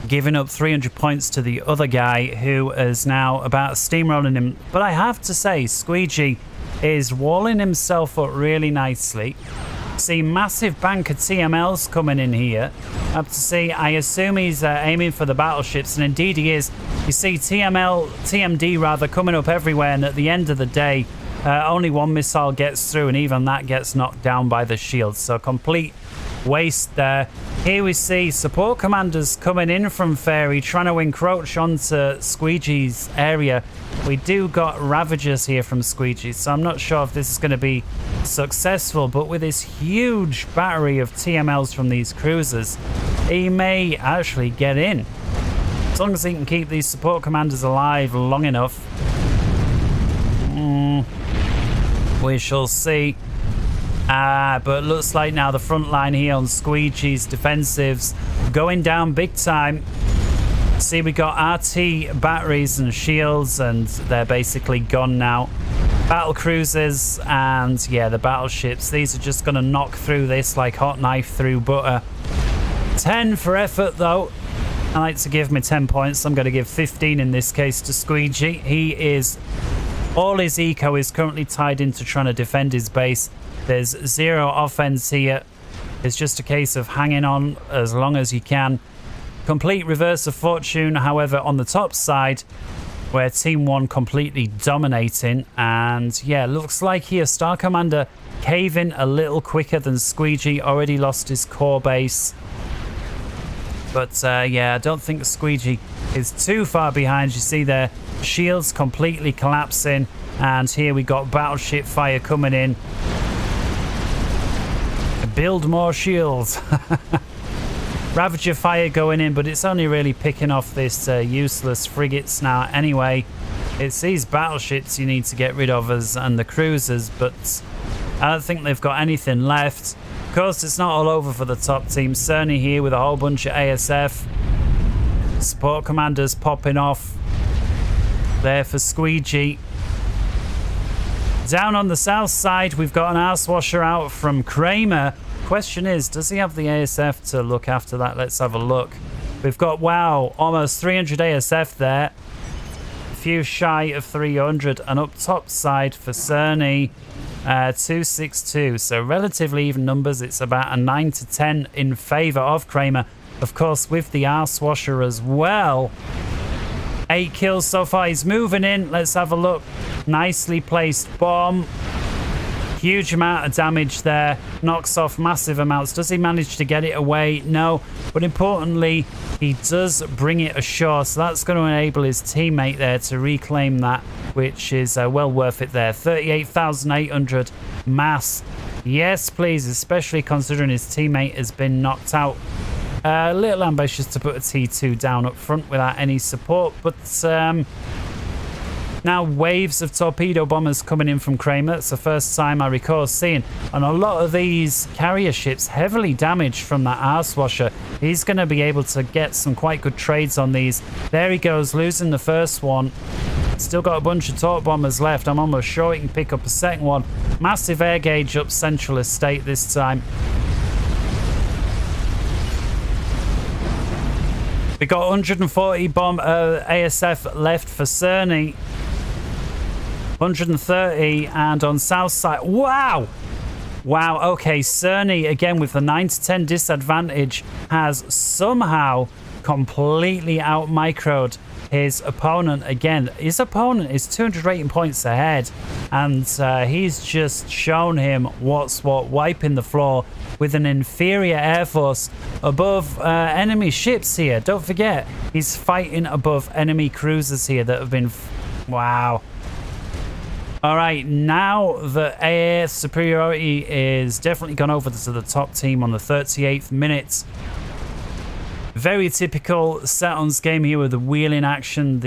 Giving up 300 points to the other guy who is now about steamrolling him. But I have to say, Squeegee is walling himself up really nicely. See massive bank of TMLs coming in here. Up to see, I assume he's aiming for the battleships, and indeed he is. You see TMD rather, coming up everywhere, and at the end of the day, only 1 missile gets through, and even that gets knocked down by the shield. So complete waste there. Here we see support commanders coming in from Fairy, trying to encroach onto Squeegee's area. We do got Ravagers here from Squeegee, so I'm not sure if this is going to be successful, but with this huge battery of TMLs from these cruisers, he may actually get in. As long as he can keep these support commanders alive long enough. We shall see. But looks like now the front line here on Squeegee's defensives going down big time. See, we got RT batteries and shields, and they're basically gone now. Battle cruisers and, yeah, the battleships. These are just going to knock through this like hot knife through butter. 10 for effort, though. I like to give me 10 points. I'm going to give 15 in this case to Squeegee. He is... all his eco is currently tied into trying to defend his base. There's 0 offense here. It's just a case of hanging on as long as you can. Complete reverse of fortune, however, on the top side, where Team 1 completely dominating. And yeah, looks like here Star Commander caving a little quicker than Squeegee. Already lost his core base. But yeah, I don't think Squeegee is too far behind. You see there, shields completely collapsing. And here we got battleship fire coming in. Build more shields. Ravager fire going in, but it's only really picking off this useless frigates now anyway. It's these battleships you need to get rid of and the cruisers, but I don't think they've got anything left. Of course, it's not all over for the top team. Cerny here with a whole bunch of ASF. Support commanders popping off there for Squeegee. Down on the south side, we've got an arse washer out from Kramer. Question is, does he have the ASF to look after that? Let's have a look. We've got, wow, almost 300 ASF there. A few shy of 300. And up top side for Cerny, 262. So relatively even numbers. It's about a 9 to 10 in favour of Kramer. Of course, with the arse washer as well. 8 kills so far. He's moving in. Let's have a look. Nicely placed bomb. Huge amount of damage there. Knocks off massive amounts. Does he manage to get it away? No. But importantly, he does bring it ashore. So that's going to enable his teammate there to reclaim that, which is well worth it there. 38,800 mass. Yes, please. Especially considering his teammate has been knocked out. A little ambitious to put a T2 down up front without any support, but now waves of torpedo bombers coming in from Kramer. It's the first time I recall seeing, and a lot of these carrier ships heavily damaged from that arse washer. He's going to be able to get some quite good trades on these. There he goes, losing the first one. Still got a bunch of torp bombers left. I'm almost sure he can pick up a second one. Massive air gauge up Central Estate this time. We got 140 bomb ASF left for Cerny. 130, and on south side, wow, okay, Cerny again with the 9 to 10 disadvantage has somehow completely out microed his opponent again. His opponent is 200 rating points ahead, and he's just shown him what's what, wiping the floor with an inferior air force above enemy ships here. Don't forget, he's fighting above enemy cruisers here that have been... wow. All right, now the air superiority is definitely gone over to the top team on the 38th minute. Very typical Setons game here with the wheeling action.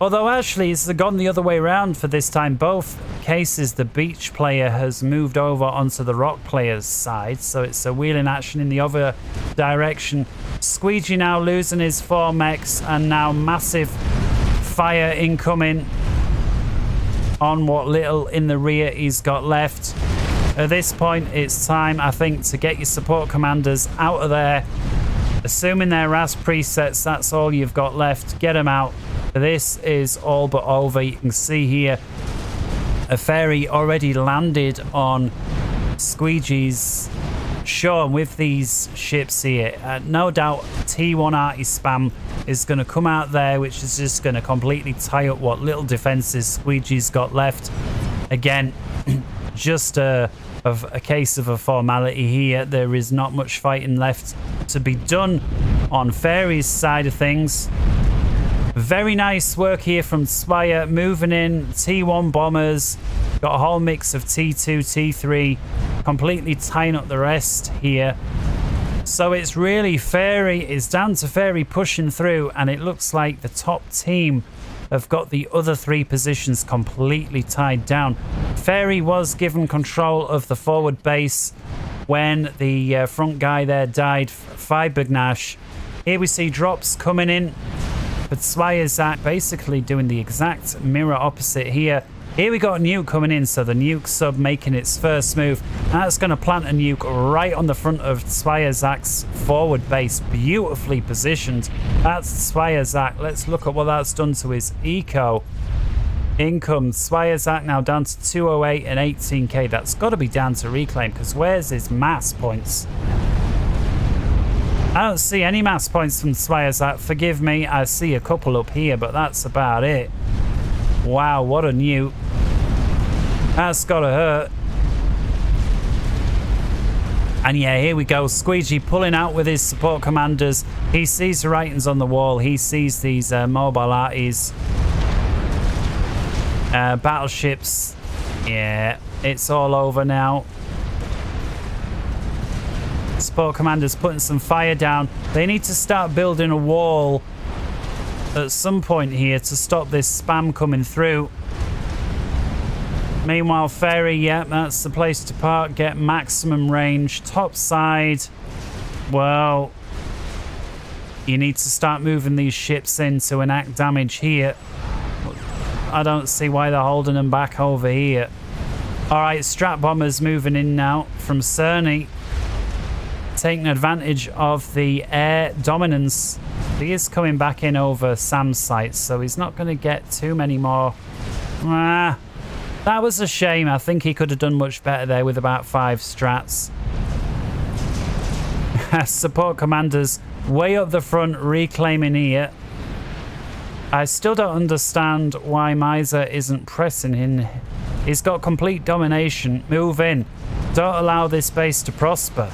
Although actually it's gone the other way around for this time. Both case is the beach player has moved over onto the rock player's side, so it's a wheeling action in the other direction. Squeegee now losing his 4 mechs, and now massive fire incoming on what little in the rear he's got left. At this point, it's time, I think, to get your support commanders out of there. Assuming they're RAS presets, that's all you've got left. Get them out. This is all but over. You can see here a ferry already landed on Squeegee's shore with these ships here. No doubt T1 arty spam is going to come out there, which is just going to completely tie up what little defenses Squeegee's got left. Again, just a case of a formality here. There is not much fighting left to be done on Fairy's side of things. Very nice work here from Spire, moving in T1 bombers. Got a whole mix of T2, T3, completely tying up the rest here. So it's really Fairy, it's down to Fairy pushing through, and it looks like the top team have got the other 3 positions completely tied down. Fairy was given control of the forward base when the front guy there died, Fibergnash. Here we see drops coming in, but Swirezack basically doing the exact mirror opposite here. Here we got a nuke coming in, so the nuke sub making its first move. That's going to plant a nuke right on the front of Swirezack's forward base, beautifully positioned. That's Swirezack. Let's look at what that's done to his eco. In comes Swirezack now down to 208 and 18k. That's got to be down to reclaim, because where's his mass points? I don't see any mass points from Swirezack. Forgive me, I see a couple up here, but that's about it. Wow, what a nuke. That's gotta hurt. And yeah, here we go. Squeegee pulling out with his support commanders. He sees the writings on the wall. He sees these mobile arties. Battleships. Yeah, it's all over now. Support commanders putting some fire down. They need to start building a wall at some point here to stop this spam coming through. Meanwhile, Ferry, yeah, that's the place to park, get maximum range. Top side, well, you need to start moving these ships in to enact damage here. I don't see why they're holding them back over here. Alright, Strat Bombers moving in now from Cerny, taking advantage of the air dominance. He is coming back in over Sam's site, so he's not going to get too many more. That was a shame. I think he could have done much better there with about 5 strats. Support commanders way up the front, reclaiming here. I still don't understand why Miser isn't pressing in. He's got complete domination. Move in. Don't allow this base to prosper.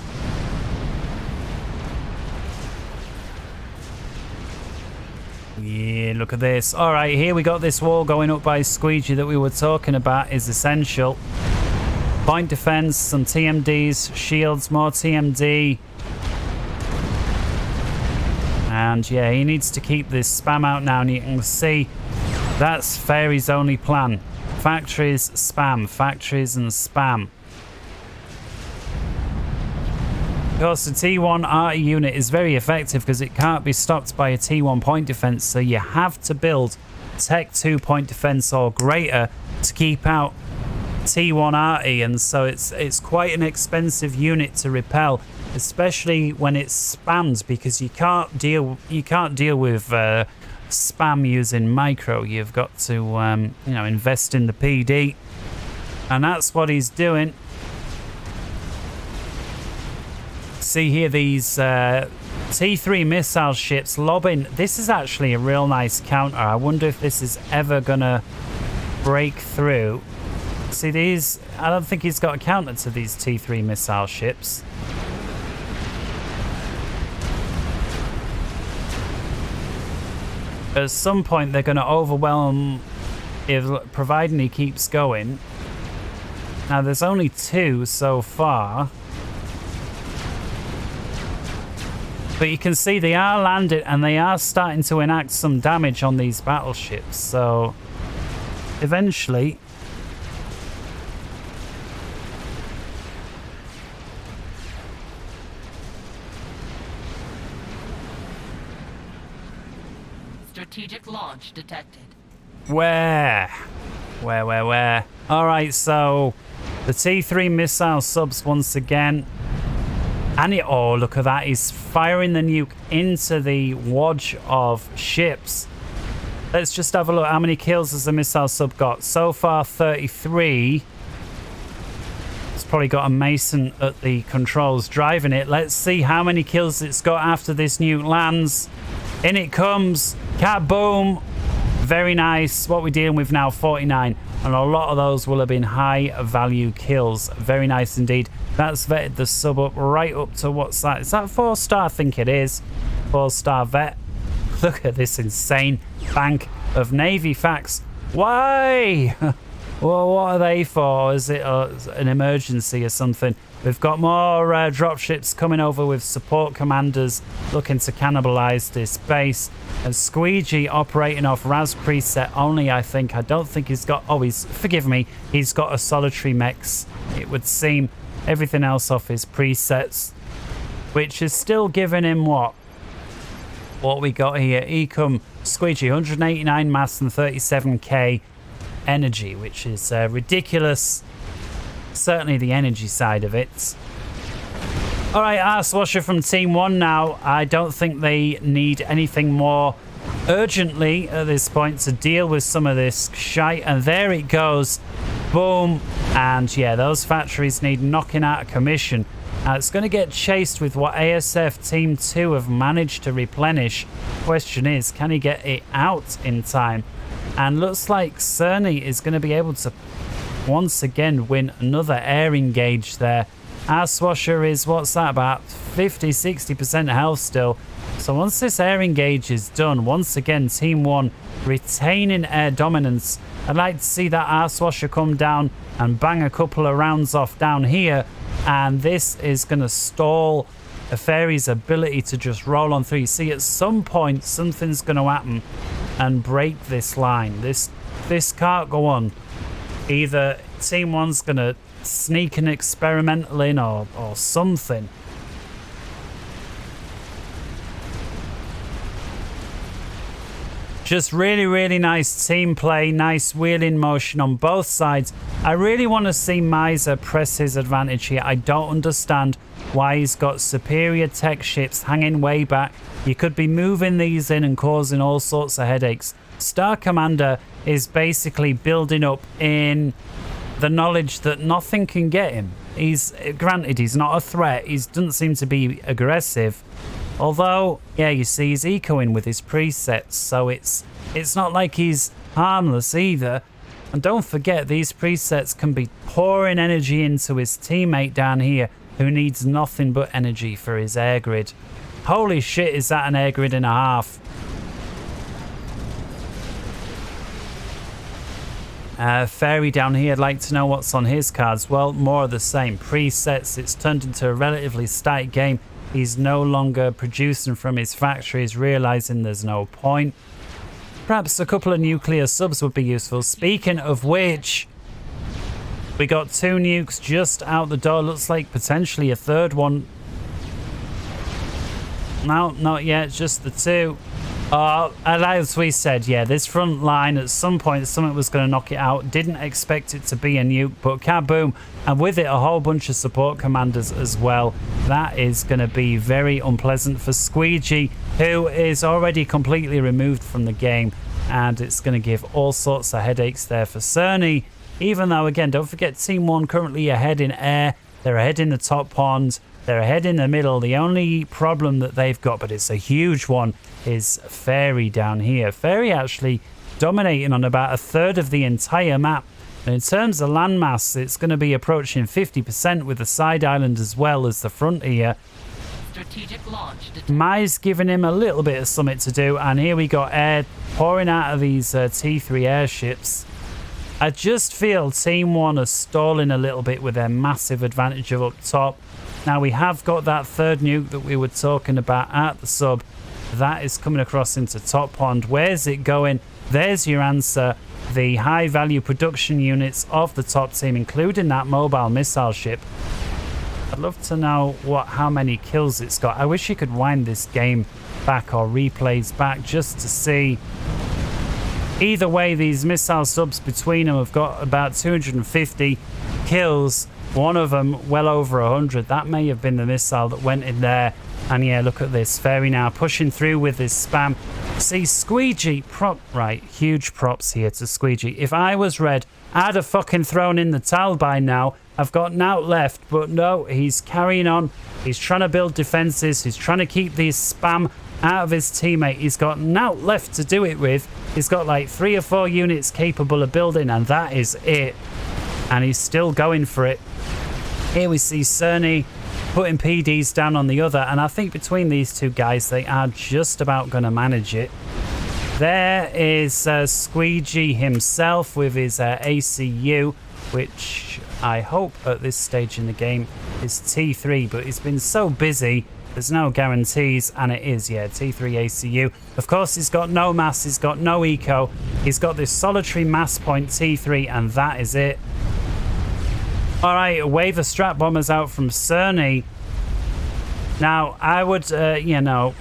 Yeah, look at this. All right, here we got this wall going up by Squeegee that we were talking about is essential. Point defense, some TMDs, shields, more TMD. And yeah, he needs to keep this spam out now, and you can see that's Fairy's only plan. Factories, spam, factories and spam. Of course, the T1 RE unit is very effective because it can't be stopped by a T1 point defense, so you have to build Tech 2 point defense or greater to keep out T1 RE, and so it's quite an expensive unit to repel, especially when it's spammed, because you can't deal with spam using micro. You've got to you know, invest in the PD, and that's what he's doing. See here these T3 missile ships lobbing. This is actually a real nice counter. I wonder if this is ever gonna break through. See these, I don't think he's got a counter to these T3 missile ships. At some point they're gonna overwhelm, providing he keeps going. Now there's only 2 so far. But you can see they are landed and they are starting to enact some damage on these battleships. So eventually Strategic launch detected. Where? Alright, so the T3 missile subs once again. And oh, look at that. He's firing the nuke into the wadge of ships. Let's just have a look. How many kills has the missile sub got? So far, 33. It's probably got a Mason at the controls driving it. Let's see how many kills it's got after this nuke lands. In it comes. Kaboom. Very nice. What we're dealing with now, 49. And a lot of those will have been high value kills. Very nice indeed. That's vetted the sub up right up to what's that? Is that 4-star? I think it is. 4-star vet. Look at this insane bank of Navy facts. Why? Well, what are they for? Is it an emergency or something? We've got more dropships coming over with support commanders looking to cannibalize this base. And Squeegee operating off RAS preset only, I think. I don't think he's got... Oh, forgive me. He's got a solitary mechs, it would seem. Everything else off his presets. Which is still giving him what? What we got here. Ecom Squeegee, 189 mass and 37k energy, which is ridiculous. Certainly the energy side of it. Alright, Arswasher from Team 1 now. I don't think they need anything more urgently at this point to deal with some of this shite. And there it goes. Boom. And yeah, those factories need knocking out of commission. Now it's going to get chased with what ASF Team 2 have managed to replenish. Question is, can he get it out in time? And looks like Cerny is going to be able to once again win another air engage there. Our Swasher is, what's that, about 50-60% health still. So once this air engage is done, once again Team 1 retaining air dominance. I'd like to see that our Swasher come down and bang a couple of rounds off down here. And this is going to stall a Fairy's ability to just roll on through. You see, at some point something's going to happen and break this line. This can't go on. Either Team 1's going to sneak an experimental in or something. Just really, really nice team play, nice wheeling motion on both sides. I really want to see Miser press his advantage here. I don't understand why he's got superior tech ships hanging way back. You could be moving these in and causing all sorts of headaches. Star Commander is basically building up in the knowledge that nothing can get him. Granted, he's not a threat. He doesn't seem to be aggressive. Although, yeah, you see, he's ecoing with his presets, so it's not like he's harmless either. And don't forget, these presets can be pouring energy into his teammate down here, who needs nothing but energy for his air grid. Holy shit, is that an air grid and a half? Fairy down here, I'd like to know what's on his cards. Well, more of the same. Presets, it's turned into a relatively static game. He's no longer producing from his factories, realizing there's no point. Perhaps a couple of nuclear subs would be useful. Speaking of which, we got 2 nukes just out the door. Looks like potentially a third one. No, not yet, just the 2. As we said, yeah, this front line, at some point, something was going to knock it out. Didn't expect it to be a nuke, but kaboom. And with it, a whole bunch of support commanders as well. That is going to be very unpleasant for Squeegee, who is already completely removed from the game. And it's going to give all sorts of headaches there for Cerny. Even though, again, don't forget, Team 1 currently ahead in air. They're ahead in the top pond. They're ahead in the middle. The only problem that they've got, but it's a huge one, is Fairy down here. Fairy actually dominating on about a third of the entire map. And in terms of landmass, it's going to be approaching 50% with the side island as well as the front here. Strategic launch. Mai's giving him a little bit of something to do. And here we got air pouring out of these T3 airships. I just feel Team 1 are stalling a little bit with their massive advantage of up top. Now we have got that third nuke that we were talking about at the sub. That is coming across into top pond. Where's it going? There's your answer. The high value production units of the top team, including that mobile missile ship, I'd love to know how many kills it's got. I wish you could wind this game back or replays back just to see. Either way, these missile subs between them have got about 250 kills. One of them well over 100. That may have been the missile that went in there. And yeah, look at this. Fairy now pushing through with this spam. See, Squeegee, right, huge props here to Squeegee. If I was Red, I'd have fucking thrown in the towel by now. I've got Nout left, but no, he's carrying on. He's trying to build defenses. He's trying to keep these spam out of his teammate. He's got Nout left to do it with. He's got like 3 or 4 units capable of building, and that is it. And he's still going for it. Here we see Cerny putting PDs down on the other, and I think between these two guys, they are just about going to manage it. There is Squeegee himself with his ACU, which I hope at this stage in the game is T3, but he's been so busy, there's no guarantees, and it is, yeah, T3 ACU. Of course, he's got no mass, he's got no eco, he's got this solitary mass point T3, and that is it. Alright, a wave of strat bombers out from Cerny. Now, I would, you know,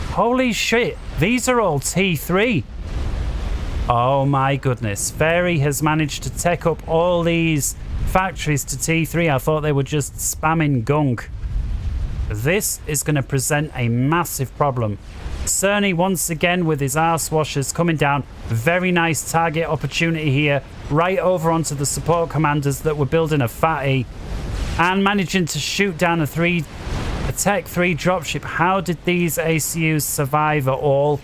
holy shit, these are all T3. Oh my goodness. Fairy has managed to tech up all these factories to T3. I thought they were just spamming gunk. This is going to present a massive problem. Cerny once again with his arse washers coming down. Very nice target opportunity here. Right over onto the support commanders that were building a fatty. And managing to shoot down a Tech 3 dropship. How did these ACUs survive at all?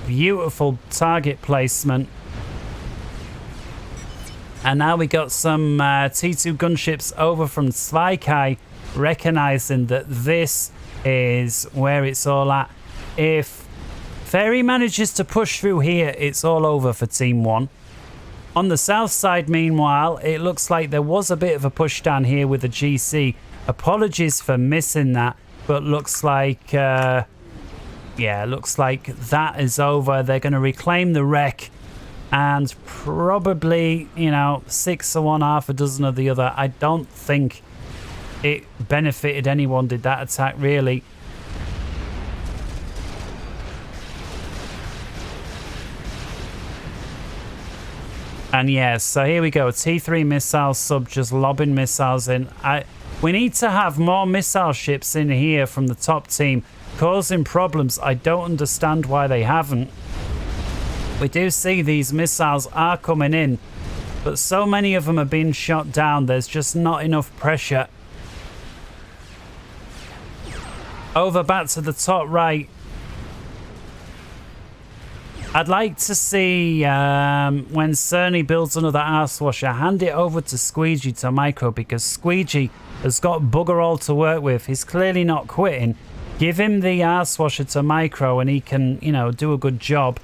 Beautiful target placement. And now we got some T2 gunships over from Slykai, recognizing that this is where it's all at. If Fairy manages to push through here, it's all over for Team 1. On the south side, meanwhile, it looks like there was a bit of a push down here with the GC. Apologies for missing that, but looks like, yeah, looks like that is over. They're going to reclaim the wreck. And probably, you know, 6 of one, half a dozen of the other. I don't think it benefited anyone, did that attack, really. And yes, so here we go. T3 missile sub just lobbing missiles in. We need to have more missile ships in here from the top team, causing problems. I don't understand why they haven't. We do see these missiles are coming in, but so many of them are being shot down. There's just not enough pressure. Over back to the top right. I'd like to see when Cerny builds another arse washer, hand it over to Squeegee to Micro, because Squeegee has got bugger all to work with. He's clearly not quitting. Give him the arse washer to Micro and he can, you know, do a good job.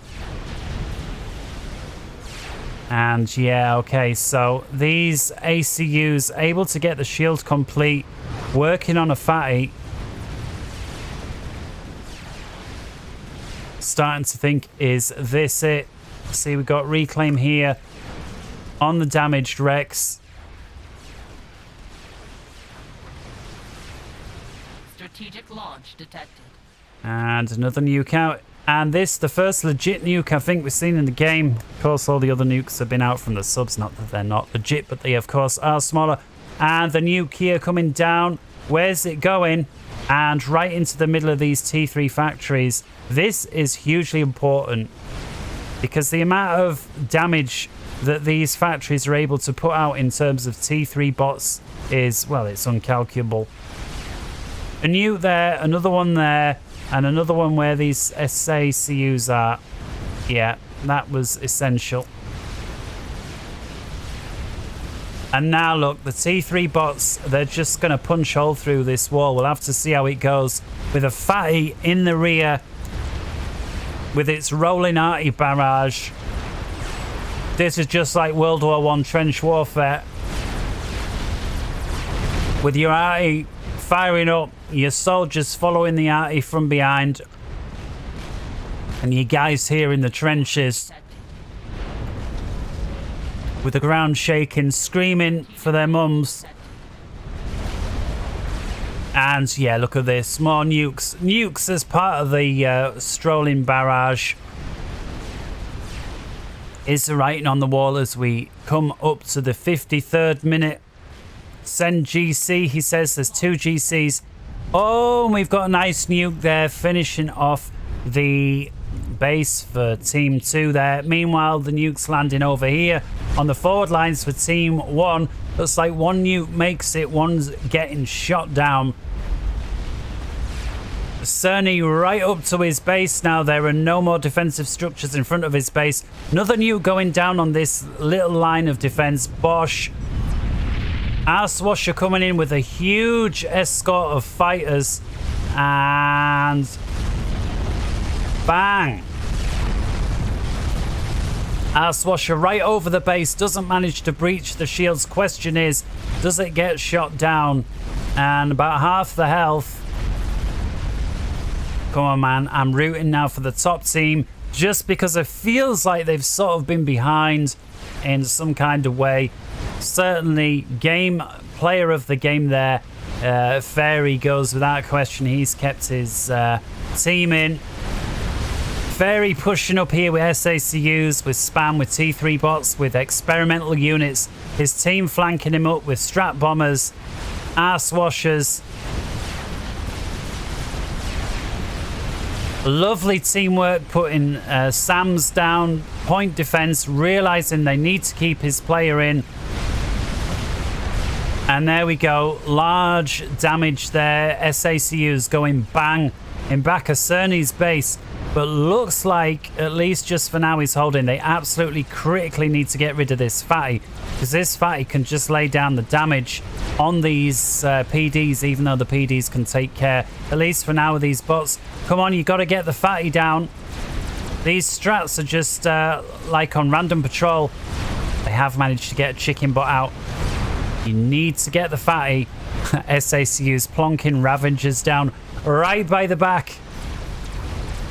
And yeah, okay, so these ACUs able to get the shield complete, working on a fatty. Starting to think, is this it? See, we've got reclaim here on the damaged Rex. Strategic launch detected. And another nuke out. And this, the first legit nuke I think we've seen in the game. Of course, all the other nukes have been out from the subs. Not that they're not legit, but they, of course, are smaller. And the nuke here coming down. Where's it going? And right into the middle of these T3 factories. This is hugely important, because the amount of damage that these factories are able to put out in terms of T3 bots is, well, it's uncalculable. A nuke there, another one there, and another one where these SACUs are. Yeah, that was essential. And now look, the T3 bots, they're just going to punch hole through this wall. We'll have to see how it goes with a fatty in the rear with its rolling arty barrage. This is just like World War I trench warfare. With your arty firing up, your soldiers following the arty from behind, and you guys here in the trenches with the ground shaking, screaming for their mums. And yeah, look at this. More nukes. Nukes as part of the strolling barrage. Is the writing on the wall as we come up to the 53rd minute. Send GC, he says. There's 2 GCs. Oh, and we've got a nice nuke there, finishing off the base for Team 2 there. Meanwhile, the nuke's landing over here on the forward lines for Team 1. Looks like one nuke makes it, one's getting shot down. Cerny right up to his base now. There are no more defensive structures in front of his base. Another nuke going down on this little line of defense. Bosch. Our Swasher coming in with a huge escort of fighters. And bang. Our Swasher right over the base. Doesn't manage to breach the shields. Question is, does it get shot down? And about half the health. Come on, man. I'm rooting now for the top team just because it feels like they've sort of been behind in some kind of way. Certainly, player of the game there. Fairy goes without question. He's kept his team in. Fairy pushing up here with SACUs, with spam, with T3 bots, with experimental units. His team flanking him up with strap bombers, arse washers. Lovely teamwork putting Sam's down, point defense, realizing they need to keep his player in. And there we go, large damage there. SACUs going bang in back of Cerny's base. But looks like, at least just for now, he's holding. They absolutely critically need to get rid of this fatty, because this fatty can just lay down the damage on these PDs, even though the PDs can take care, at least for now, of these bots. Come on, you got to get the fatty down. These strats are just like on random patrol. They have managed to get a chicken bot out. You need to get the fatty. SACU's plonking Ravengers down right by the back.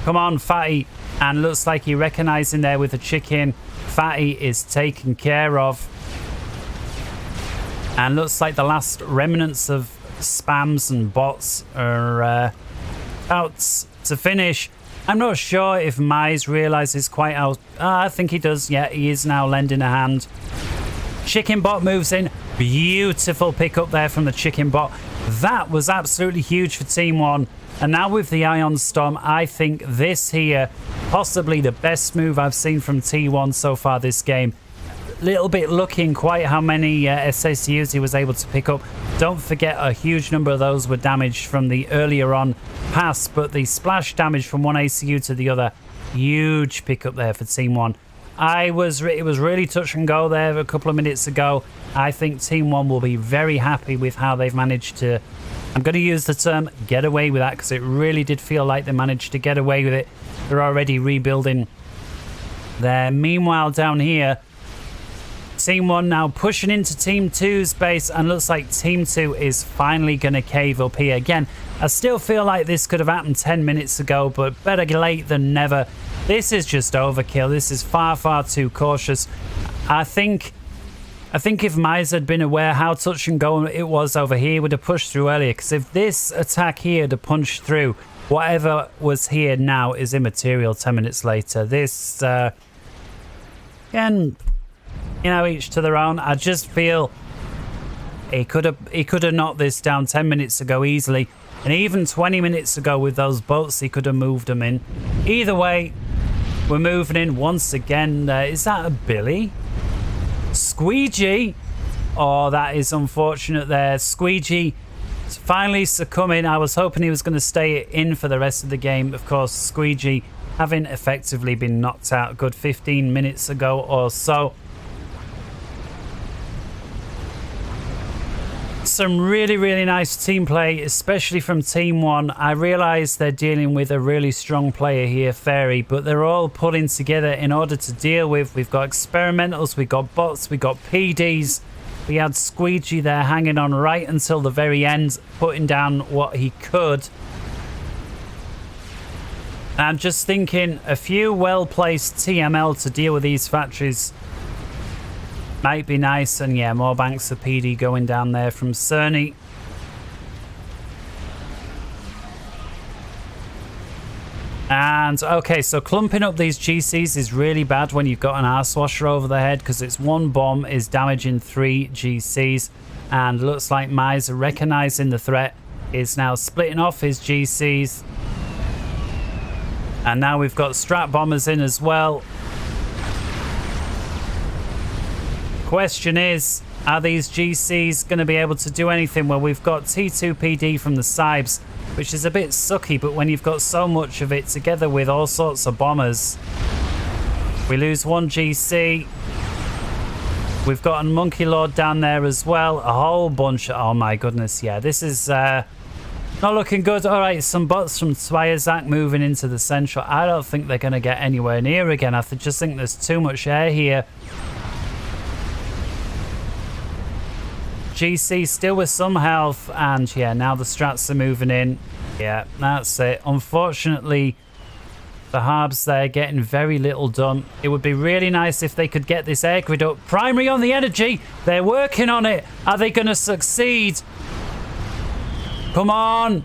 Come on, fatty. And looks like he recognizing there with the chicken. Fatty is taken care of. And looks like the last remnants of spams and bots are out to finish. I'm not sure if Mize realizes quite how... I think he does. Yeah, he is now lending a hand. Chicken bot moves in. Beautiful pickup there from the chicken bot. That was absolutely huge for Team 1. And now with the Ion Storm, I think this here, possibly the best move I've seen from T1 so far this game. Little bit looking quite how many SACUs he was able to pick up. Don't forget, a huge number of those were damaged from the earlier on pass, but the splash damage from one ACU to the other, huge pickup there for Team 1. It was really touch and go there a couple of minutes ago. I think Team 1 will be very happy with how they've managed to, I'm going to use the term get away with that, because it really did feel like they managed to get away with it. They're already rebuilding there. Meanwhile, down here, Team 1 now pushing into Team 2's base, and looks like Team 2 is finally going to cave up here. Again, I still feel like this could have happened 10 minutes ago, but better late than never. This is just overkill. This is far, far too cautious. I think if Mize had been aware how touch and go it was over here, he would have pushed through earlier. Because if this attack here had punched through, whatever was here now is immaterial 10 minutes later. This, again, you know, each to their own. I just feel he could have knocked this down 10 minutes ago easily. And even 20 minutes ago with those boats, he could have moved them in. Either way, we're moving in once again. Is that a Billy? Squeegee? Oh, that is unfortunate there. Squeegee is finally succumbing. I was hoping he was going to stay in for the rest of the game. Of course, Squeegee having effectively been knocked out a good 15 minutes ago or so. Some really, really nice team play, especially from Team 1. I realise they're dealing with a really strong player here, Fairy, but they're all pulling together in order to deal with. We've got experimentals, we've got bots, we've got PDs. We had Squeegee there hanging on right until the very end, putting down what he could. I'm just thinking a few well-placed TML to deal with these factories might be nice. And yeah, more banks of PD going down there from Cerny. And okay, so clumping up these GCs is really bad when you've got an arse washer over the head, because it's one bomb is damaging 3 GCs. And looks like Miser, recognizing the threat, is now splitting off his GCs. And now we've got strat bombers in as well. Question is, are these GCs going to be able to do anything? Well, we've got T2PD from the Sibes, which is a bit sucky, but when you've got so much of it together with all sorts of bombers, we lose 1 GC. We've got a Monkey Lord down there as well, a whole bunch. Oh my goodness, yeah, this is not looking good. All right, some bots from Swiazak moving into the central. I don't think they're going to get anywhere near again. I just think there's too much air here. GC still with some health, and yeah, now the strats are moving in. Yeah, that's it. Unfortunately, the Harbs there getting very little done. It would be really nice if they could get this air grid up. Primary on the energy. They're working on it. Are they going to succeed? Come on.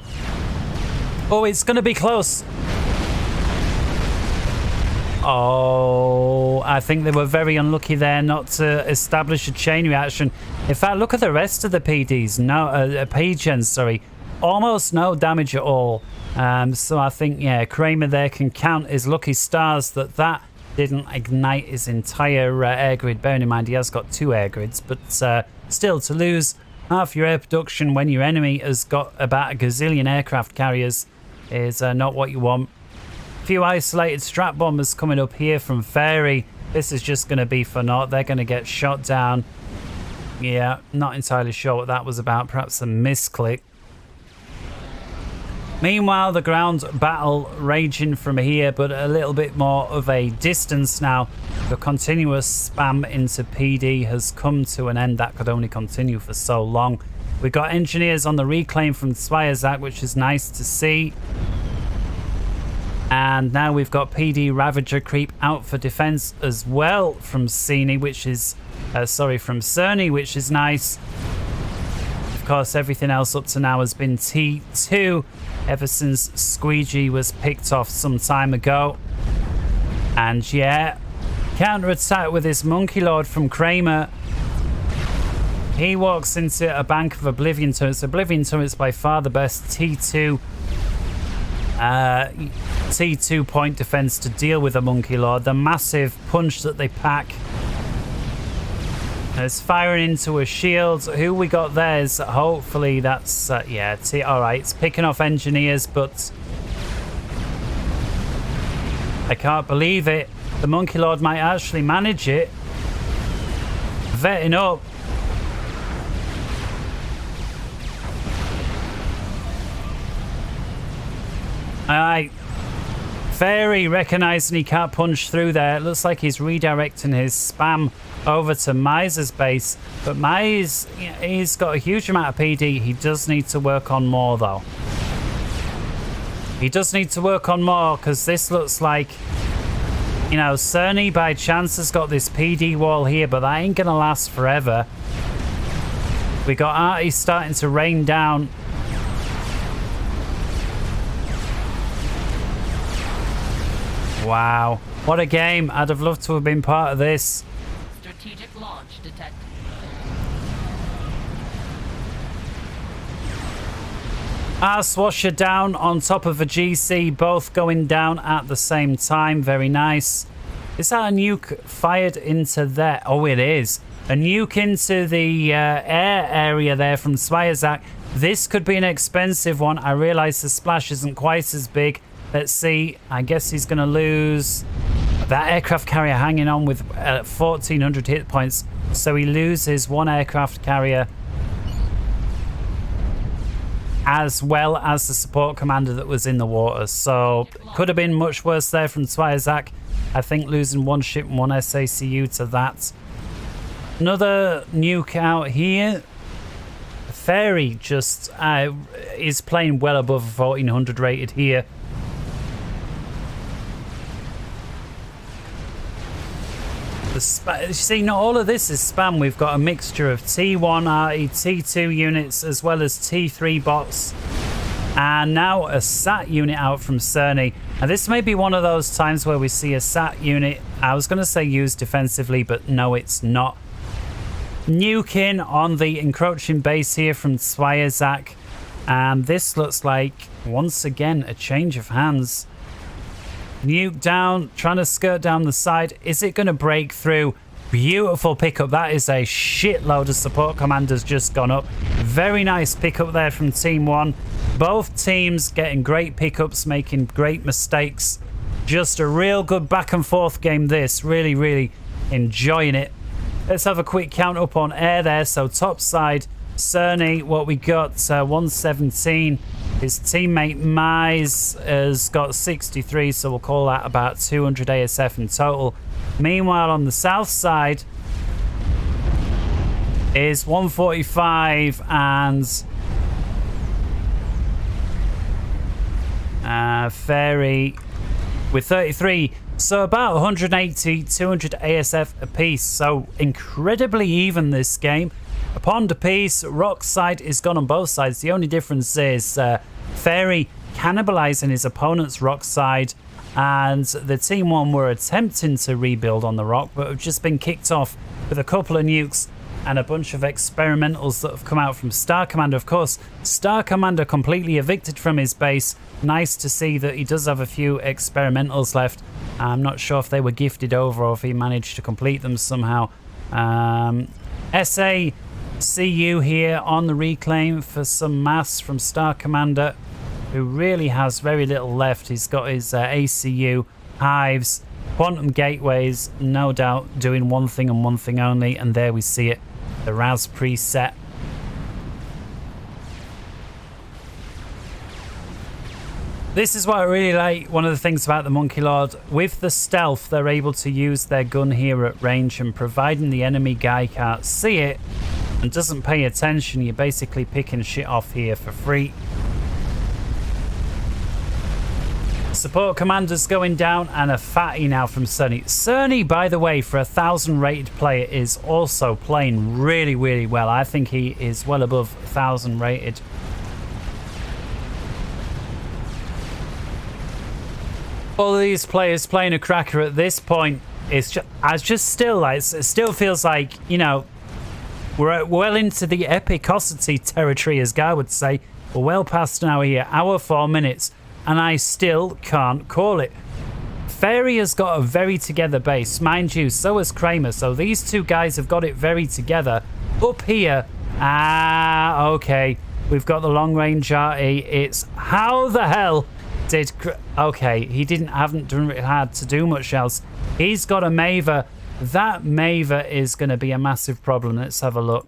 Oh, it's going to be close. Oh, I think they were very unlucky there not to establish a chain reaction. In fact, look at the rest of the PDs. No, PGens, sorry. Almost no damage at all. So I think, yeah, Kramer there can count his lucky stars that didn't ignite his entire air grid. Bearing in mind, he has got 2 air grids. But still, to lose half your air production when your enemy has got about a gazillion aircraft carriers is not what you want. Few isolated strat bombers coming up here from Fairy. This is just going to be for naught. They're going to get shot down. Yeah, not entirely sure what that was about. Perhaps a misclick. Meanwhile, the ground battle raging from here, but a little bit more of a distance now. The continuous spam into PD has come to an end. That could only continue for so long. We've got engineers on the reclaim from Swiazak, which is nice to see. And now we've got PD Ravager creep out for defense as well from Cini, which is from Cerny, which is nice. Of course, everything else up to now has been T2 ever since Squeegee was picked off some time ago. And yeah, counter-attack with this Monkey Lord from Kramer. He walks into a bank of Oblivion turrets. Oblivion turrets by far the best T2 point defense to deal with a Monkey Lord. The massive punch that they pack. It's firing into a shield. Who we got there is hopefully that's yeah, alright, it's picking off engineers, but I can't believe it. The Monkey Lord might actually manage it. Vetting up. Alright. Fairy recognizing he can't punch through there. It looks like he's redirecting his spam over to Miser's base. But Mize, he's got a huge amount of PD. He does need to work on more, though. He does need to work on more, because this looks like, you know, Cerny by chance has got this PD wall here, but that ain't going to last forever. We got Artie starting to rain down. Wow, what a game. I'd have loved to have been part of this. Strategic launch detected. Swasher down on top of a GC, both going down at the same time. Very nice. Is that a nuke fired into there? Oh, it is. A nuke into the air area there from Swiazak. This could be an expensive one. I realise the splash isn't quite as big. Let's see. I guess he's going to lose that aircraft carrier hanging on with 1,400 hit points. So he loses 1 aircraft carrier, as well as the support commander that was in the water. So could have been much worse there from Swiazak. I think losing 1 ship and 1 SACU to that. Another nuke out here. Fairy just is playing well above 1,400 rated here. You see, not all of this is spam. We've got a mixture of T1 RE, T2 units, as well as T3 bots. And now a SAT unit out from Cerny. And this may be one of those times where we see a SAT unit, I was going to say used defensively, but no, it's not. Nuking on the encroaching base here from Zwiazak. And this looks like, once again, a change of hands. Nuke down, trying to skirt down the side. Is it going to break through? Beautiful pickup. That is a shitload of support commanders just gone up. Very nice pickup there from Team 1. Both teams getting great pickups, making great mistakes. Just a real good back and forth game this. Really, really enjoying it. Let's have a quick count up on air there. So top side, Cerny, what we got, 117. His teammate Mize has got 63, so we'll call that about 200 ASF in total. Meanwhile, on the south side is 145 and Fairy with 33. So about 180, 200 ASF apiece. So incredibly even this game. A pond apiece. Rock side is gone on both sides. The only difference is Fairy cannibalizing his opponent's rock side, and the Team 1 were attempting to rebuild on the rock, but have just been kicked off with a couple of nukes and a bunch of experimentals that have come out from Star Commander. Of course, Star Commander completely evicted from his base. Nice to see that he does have a few experimentals left. I'm not sure if they were gifted over or if he managed to complete them somehow. SACU here on the reclaim for some mass from Star Commander, who really has very little left. He's got his ACU, hives, quantum gateways, no doubt doing one thing and one thing only, and there we see it, the Raz preset. This is what I really like. One of the things about the Monkey Lord, with the stealth, they're able to use their gun here at range, and providing the enemy guy can't see it and doesn't pay attention, you're basically picking shit off here for free. Support commanders going down, and a fatty now from Cerny. Cerny, by the way, for a 1,000 rated player, is also playing really, really well. I think he is well above 1,000 rated. All of these players playing a cracker at this point is just still like, it still feels like, you know, we're well into the epicosity territory, as Guy would say. We're well past now here, hour 4 minutes, and I still can't call it. Fairy has got a very together base, mind you, so has Kramer, so these two guys have got it very together. Up here, okay, we've got the long range RE. It's how the hell did, okay, he haven't had to do much else. He's got a Maver. That Maver is going to be a massive problem. Let's have a look.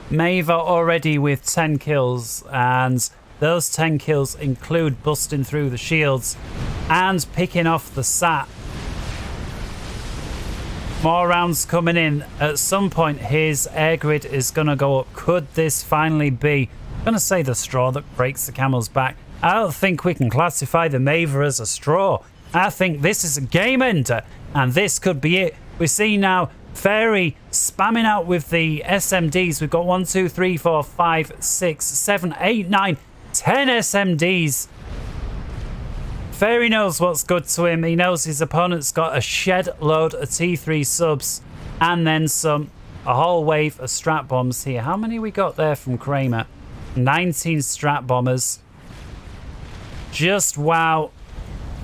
Maver already with 10 kills, and those 10 kills include busting through the shields and picking off the SAT. More rounds coming in. At some point, his air grid is going to go up. Could this finally be, I'm going to say, the straw that breaks the camel's back? I don't think we can classify the Maver as a straw. I think this is a game ender, and this could be it. We see now Fairy spamming out with the SMDs. We've got 1, 2, 3, 4, 5, 6, 7, 8, 9, 10 SMDs. Fairy knows what's good to him. He knows his opponent's got a shed load of T3 subs and then some. A whole wave of strat bombs here. How many we got there from Kramer? 19 strat bombers. Just wow.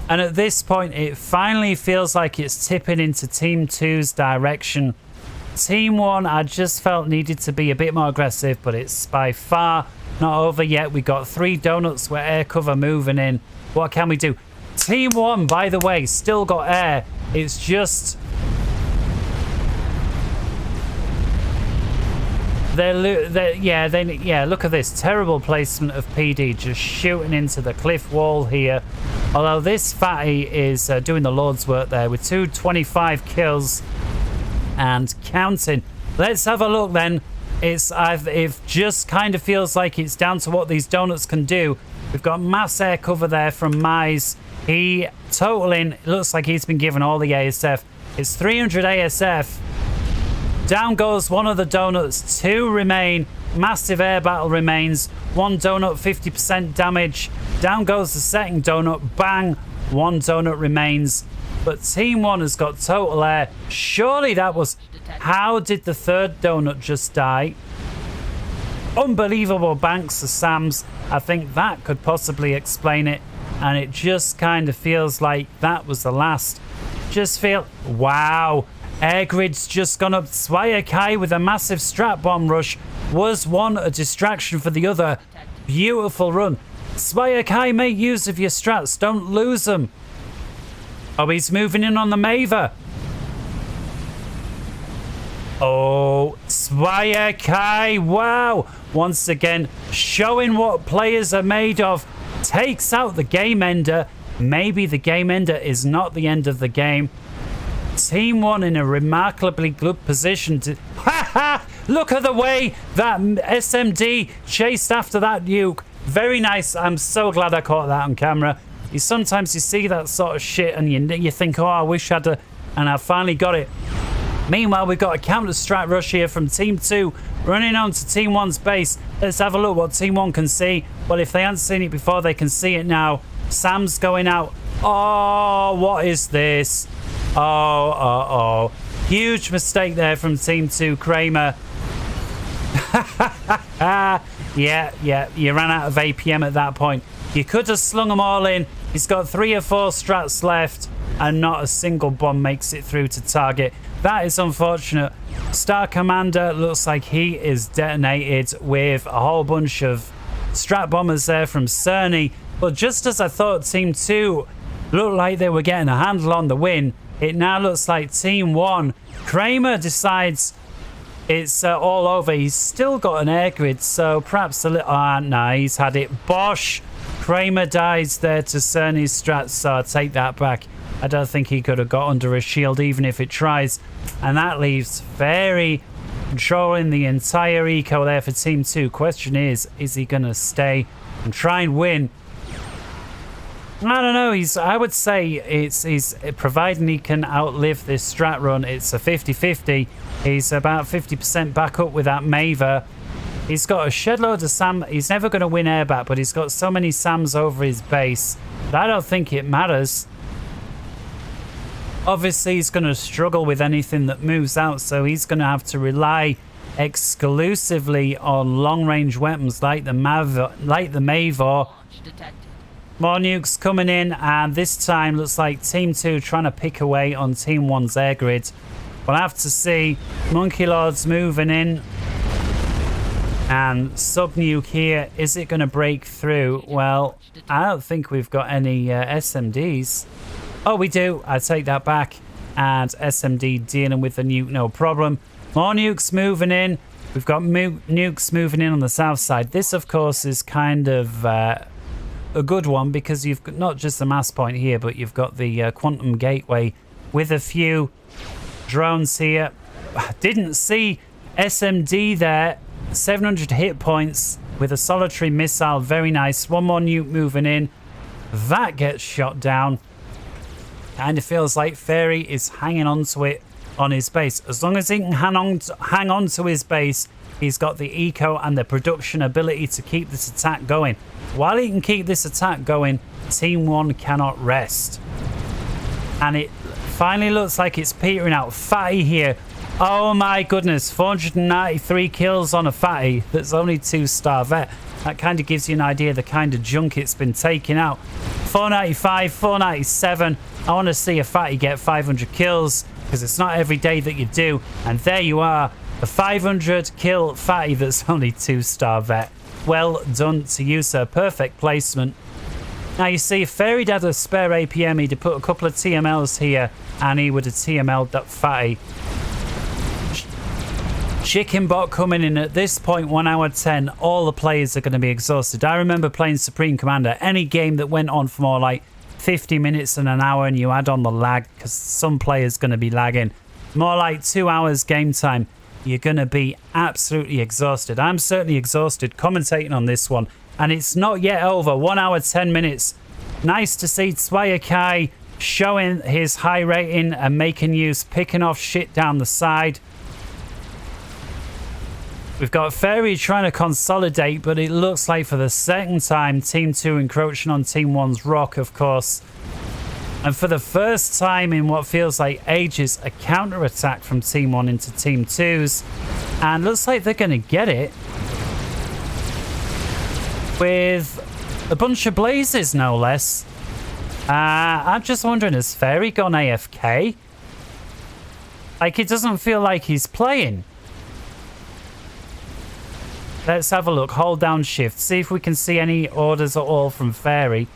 And at this point, it finally feels like it's tipping into Team 2's direction. Team 1, I just felt needed to be a bit more aggressive, but it's by far not over yet. We got 3 donuts with air cover moving in. What can we do? Team 1, by the way, still got air. It's just... yeah, look at this terrible placement of PD, just shooting into the cliff wall here. Although this fatty is doing the Lord's work there with 225 kills and counting. Let's have a look then. It just kind of feels like it's down to what these donuts can do. We've got mass air cover there from Mize. He totaling, it looks like he's been given all the ASF. It's 300 ASF. Down goes one of the donuts. 2 remain. Massive air battle remains. One donut, 50% damage. Down goes the second donut. Bang. One donut remains. But Team 1 has got total air. Surely that was... How did the third donut just die? Unbelievable banks of SAMs. I think that could possibly explain it. And it just kind of feels like that was the last. Just feel... Wow. Air grid's just gone up. Swayakai with a massive strat bomb rush. Was one a distraction for the other? Beautiful run. Swayakai, make use of your strats. Don't lose them. Oh, he's moving in on the Maver. Oh, Swayakai. Wow. Once again, showing what players are made of. Takes out the game ender. Maybe the game ender is not the end of the game. Team 1 in a remarkably good position to... Ha ha! Look at the way that SMD chased after that nuke. Very nice. I'm so glad I caught that on camera. Sometimes you see that sort of shit and you think, oh, I wish I'd... And I finally got it. Meanwhile, we've got a counter-strike rush here from Team 2 running on to Team 1's base. Let's have a look what Team 1 can see. Well, if they haven't seen it before, they can see it now. Sam's going out. Oh, what is this? Oh. Huge mistake there from Team 2, Kramer. Yeah, you ran out of APM at that point. You could have slung them all in. He's got 3 or 4 strats left and not a single bomb makes it through to target. That is unfortunate. Star Commander looks like he is detonated with a whole bunch of strat bombers there from Cerny. But just as I thought Team 2 looked like they were getting a handle on the win, it now looks like Team 1. Kramer decides it's all over. He's still got an air grid, so perhaps a little... no, he's had it. Bosh! Kramer dies there to Cerny's strats, so I'll take that back. I don't think he could have got under a shield, even if it tries. And that leaves Fairy controlling the entire eco there for Team 2. Question is he going to stay and try and win? I don't know. I would say he's providing he can outlive this strat run. It's a 50-50. He's about 50% back up with that Maver. He's got a shed load of Sam. He's never going to win airback, but he's got so many Sams over his base that I don't think it matters. Obviously, he's going to struggle with anything that moves out, so he's going to have to rely exclusively on long-range weapons like the Maver. More nukes coming in, and this time looks like Team 2 trying to pick away on Team 1's air grid. We'll have to see. Monkey Lord's moving in. And sub-nuke here. Is it going to break through? Well, I don't think we've got any SMDs. Oh, we do. I take that back. And SMD dealing with the nuke, no problem. More nukes moving in. We've got nukes moving in on the south side. This, of course, is kind of... a good one because you've got not just the mass point here, but you've got the quantum gateway with a few drones here. Didn't see SMD there. 700 hit points with a solitary missile. Very nice. One more nuke moving in. That gets shot down. Kind of feels like Fairy is hanging on to it on his base. As long as he can hang on to his base, he's got the eco and the production ability to keep this attack going. While he can keep this attack going, Team 1 cannot rest. And it finally looks like it's petering out. Fatty here. Oh my goodness. 493 kills on a Fatty that's only 2-star vet. That kind of gives you an idea of the kind of junk it's been taking out. 495, 497. I want to see a Fatty get 500 kills because it's not every day that you do. And there you are. A 500 kill Fatty that's only 2-star vet. Well done to you, sir. Perfect placement. Now you see, if Fairy had a spare APM, he'd have put a couple of TMLs here and he would have TML'd that Fatty. Chicken bot coming in at this point, 1 hour 10. All the players are going to be exhausted. I remember playing Supreme Commander. Any game that went on for more like 50 minutes and an hour and you add on the lag, because some players going to be lagging. More like 2 hours game time. You're going to be absolutely exhausted. I'm certainly exhausted commentating on this one. And it's not yet over. 1 hour, 10 minutes. Nice to see Swayakai showing his high rating and making use, picking off shit down the side. We've got Fairy trying to consolidate, but it looks like for the second time, Team 2 encroaching on Team 1's rock, of course. And for the first time in what feels like ages, a counter-attack from Team 1 into Team 2's. And looks like they're going to get it with a bunch of blazes, no less. I'm just wondering, has Fairy gone AFK? Like, it doesn't feel like he's playing. Let's have a look. Hold down shift. See if we can see any orders at all from Fairy.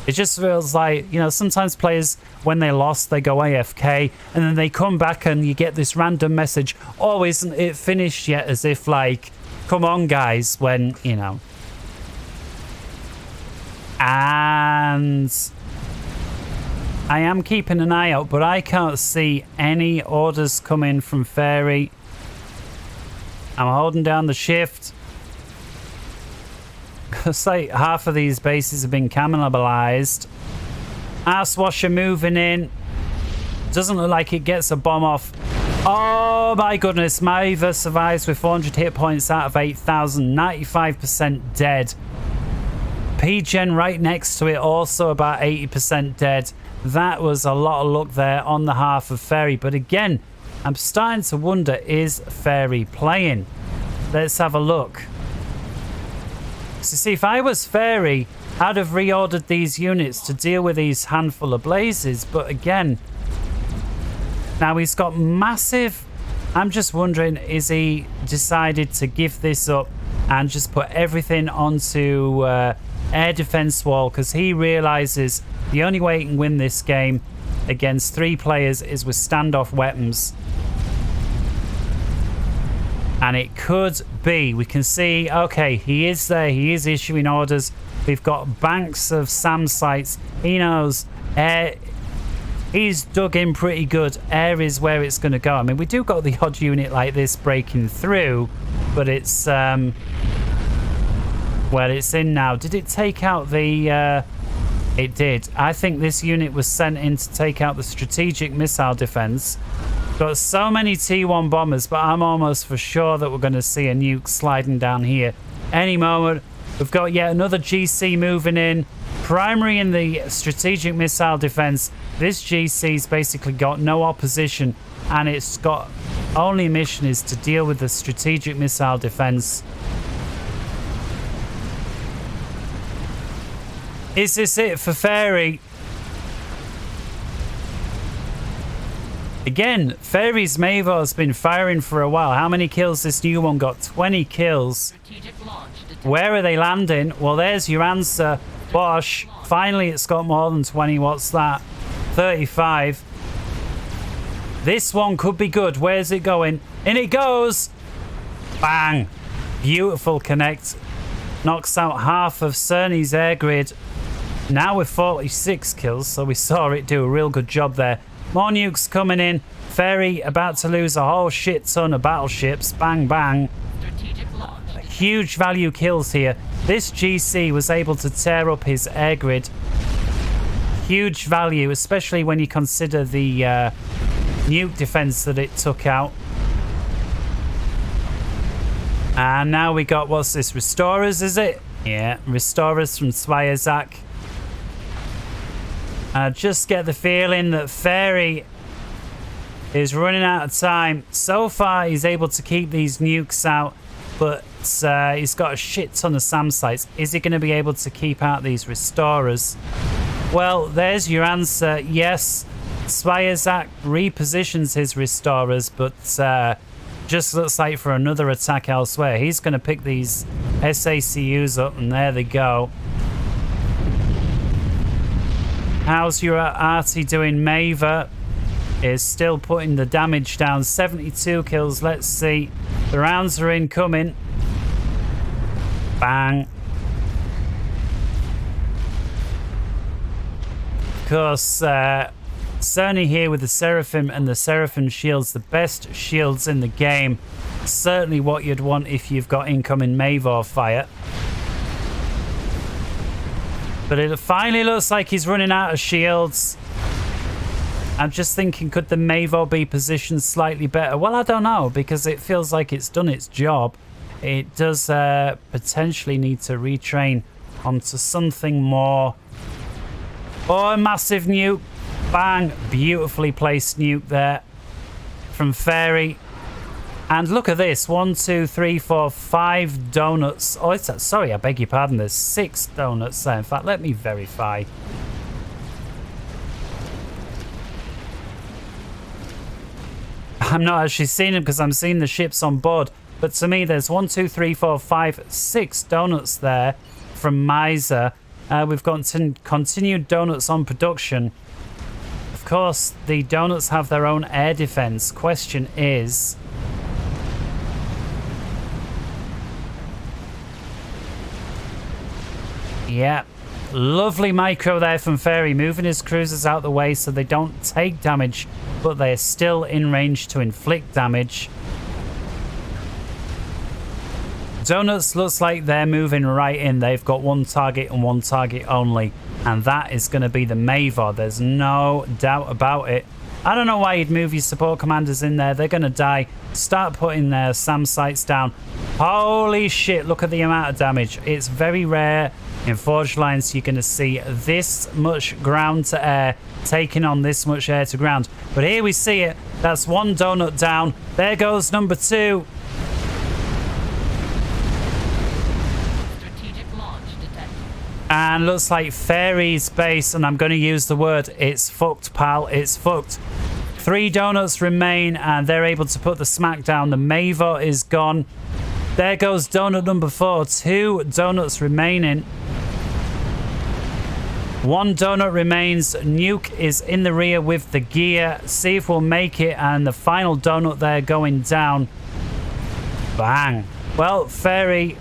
It just feels like, you know, sometimes players, when they lost, they go AFK, and then they come back and you get this random message, oh, isn't it finished yet? As if, like, come on, guys, when, you know. And I am keeping an eye out, but I can't see any orders come in from Fairy. I'm holding down the shift. Looks like half of these bases have been cannibalized. Ass Washer moving in. Doesn't look like it gets a bomb off. Oh my goodness. Maeva survives with 400 hit points out of 8,000. 95% dead. P-Gen right next to it, also about 80% dead. That was a lot of luck there on the half of Fairy. But again, I'm starting to wonder, is Fairy playing? Let's have a look. So see, if I was Fairy, I'd have reordered these units to deal with these handful of blazes. But again, now he's got massive... I'm just wondering, is he decided to give this up and just put everything onto air defense wall? Because he realizes the only way he can win this game against 3 players is with standoff weapons. And it could be, we can see, okay, he is there, he is issuing orders. We've got banks of SAM sites. He knows air, he's dug in pretty good. Air is where it's going to go. I mean, we do got the odd unit like this breaking through, but it's where it's in now. Did it take out the... It did. I think this unit was sent in to take out the strategic missile defense. Got so many T1 bombers, but I'm almost for sure that we're going to see a nuke sliding down here any moment. We've got yet another GC moving in. Primary in the strategic missile defense. This GC's basically got no opposition, and it's got only mission is to deal with the strategic missile defense. Is this it for Fairy? Again, Fairy's Maeva has been firing for a while. How many kills this new one got? 20 kills. Where are they landing? Well, there's your answer. Bosh. Finally, it's got more than 20. What's that? 35. This one could be good. Where's it going? In it goes. Bang. Beautiful connect. Knocks out half of Cerny's air grid. Now with 46 kills, so we saw it do a real good job there. More nukes coming in. Fairy about to lose a whole shit ton of battleships. Bang, bang. Huge value kills here. This GC was able to tear up his air grid. Huge value, especially when you consider the nuke defense that it took out. And now we got, what's this? Restorers, is it? Yeah, Restorers from Swiazak. I just get the feeling that Fairy is running out of time. So far, he's able to keep these nukes out, but he's got a shit ton of SAM sites. Is he going to be able to keep out these Restorers? Well, there's your answer. Yes, Swiazak repositions his Restorers, but just looks like for another attack elsewhere. He's going to pick these SACUs up, and there they go. How's your arty doing? Maeva is still putting the damage down. 72 kills. Let's see. The rounds are incoming. Bang. Of course, Cerny here with the Seraphim and the Seraphim shields. The best shields in the game. Certainly what you'd want if you've got incoming Maeva fire. But it finally looks like he's running out of shields. I'm just thinking, could the Maeva be positioned slightly better? Well, I don't know, because it feels like it's done its job. it does potentially need to retrain onto something more. Oh, a massive nuke. Bang. Beautifully placed nuke there from Fairy. And look at this. 1, 2, 3, 4, 5 donuts. Oh, sorry, I beg your pardon. There's 6 donuts there. In fact, let me verify. I'm not actually seeing them because I'm seeing the ships on board. But to me, there's 1, 2, 3, 4, 5, 6 donuts there from Miser. We've got continued donuts on production. Of course, the donuts have their own air defense. Question is... yeah, lovely micro there from Fairy, moving his cruisers out the way so they don't take damage, but they're still in range to inflict damage. Donuts looks like they're moving right in. They've got one target and one target only, and that is going to be the Mavor. There's no doubt about it. I don't know why you'd move your support commanders in there. They're going to die. Start putting their SAM sites down. Holy shit, look at the amount of damage. It's very rare in Forged Alliance you're going to see this much ground to air taking on this much air to ground. But here we see it. That's one donut down. There goes number 2. Strategic launch detected. And looks like Fairy's base, and I'm going to use the word, it's fucked, pal. It's fucked. 3 donuts remain, and they're able to put the smack down. The Mavor is gone. There goes donut number 4. 2 donuts remaining. 1 donut remains. Nuke is in the rear with the gear. See if we'll make it. And the final donut there going down. Bang. Well, Fairy,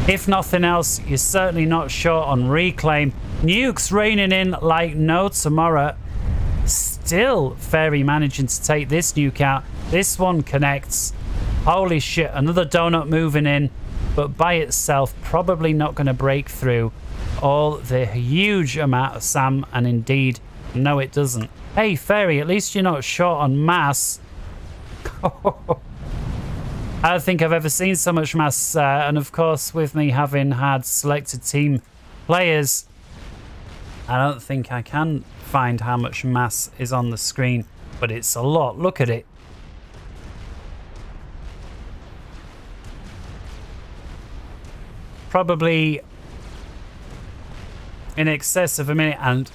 if nothing else, you're certainly not short on reclaim. Nukes raining in like no tomorrow. Still, Fairy managing to take this nuke out. This one connects. Holy shit, another donut moving in, but by itself probably not going to break through all the huge amount of SAM, and indeed, no it doesn't. Hey Fairy, at least you're not short on mass. I don't think I've ever seen so much mass, and of course with me having had selected team players, I don't think I can find how much mass is on the screen, but it's a lot. Look at it. Probably in excess of a minute, and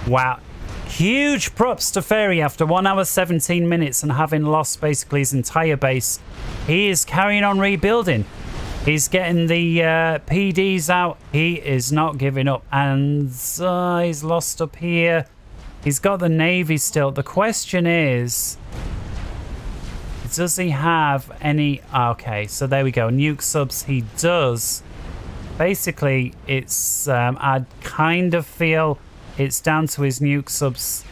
wow, huge props to Fairy after 1 hour 17 minutes and having lost basically his entire base. He is carrying on rebuilding. He's getting the PDs out. He is not giving up, and he's lost up here. He's got the Navy still. The question is, does he have any... okay, so there we go. Nuke subs he does. Basically, it's I kind of feel it's down to his nuke subs.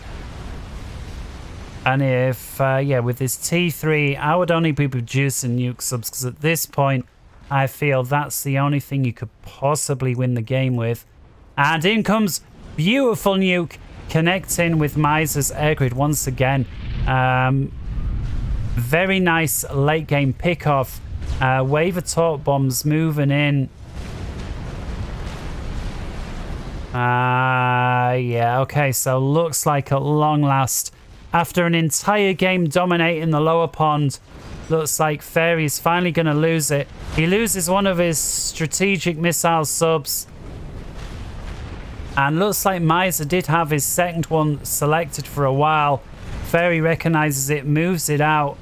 And if, yeah, with his T3, I would only be producing nuke subs, because at this point, I feel that's the only thing you could possibly win the game with. And in comes beautiful nuke, connecting with Miser's air grid once again. Very nice late game pickoff. Wave of torque bombs moving in. Yeah, okay, so looks like at long last, after an entire game dominating the lower pond, looks like Fairy's finally going to lose it. He loses one of his strategic missile subs. And looks like Miser did have his second one selected for a while. Fairy recognizes it, moves it out.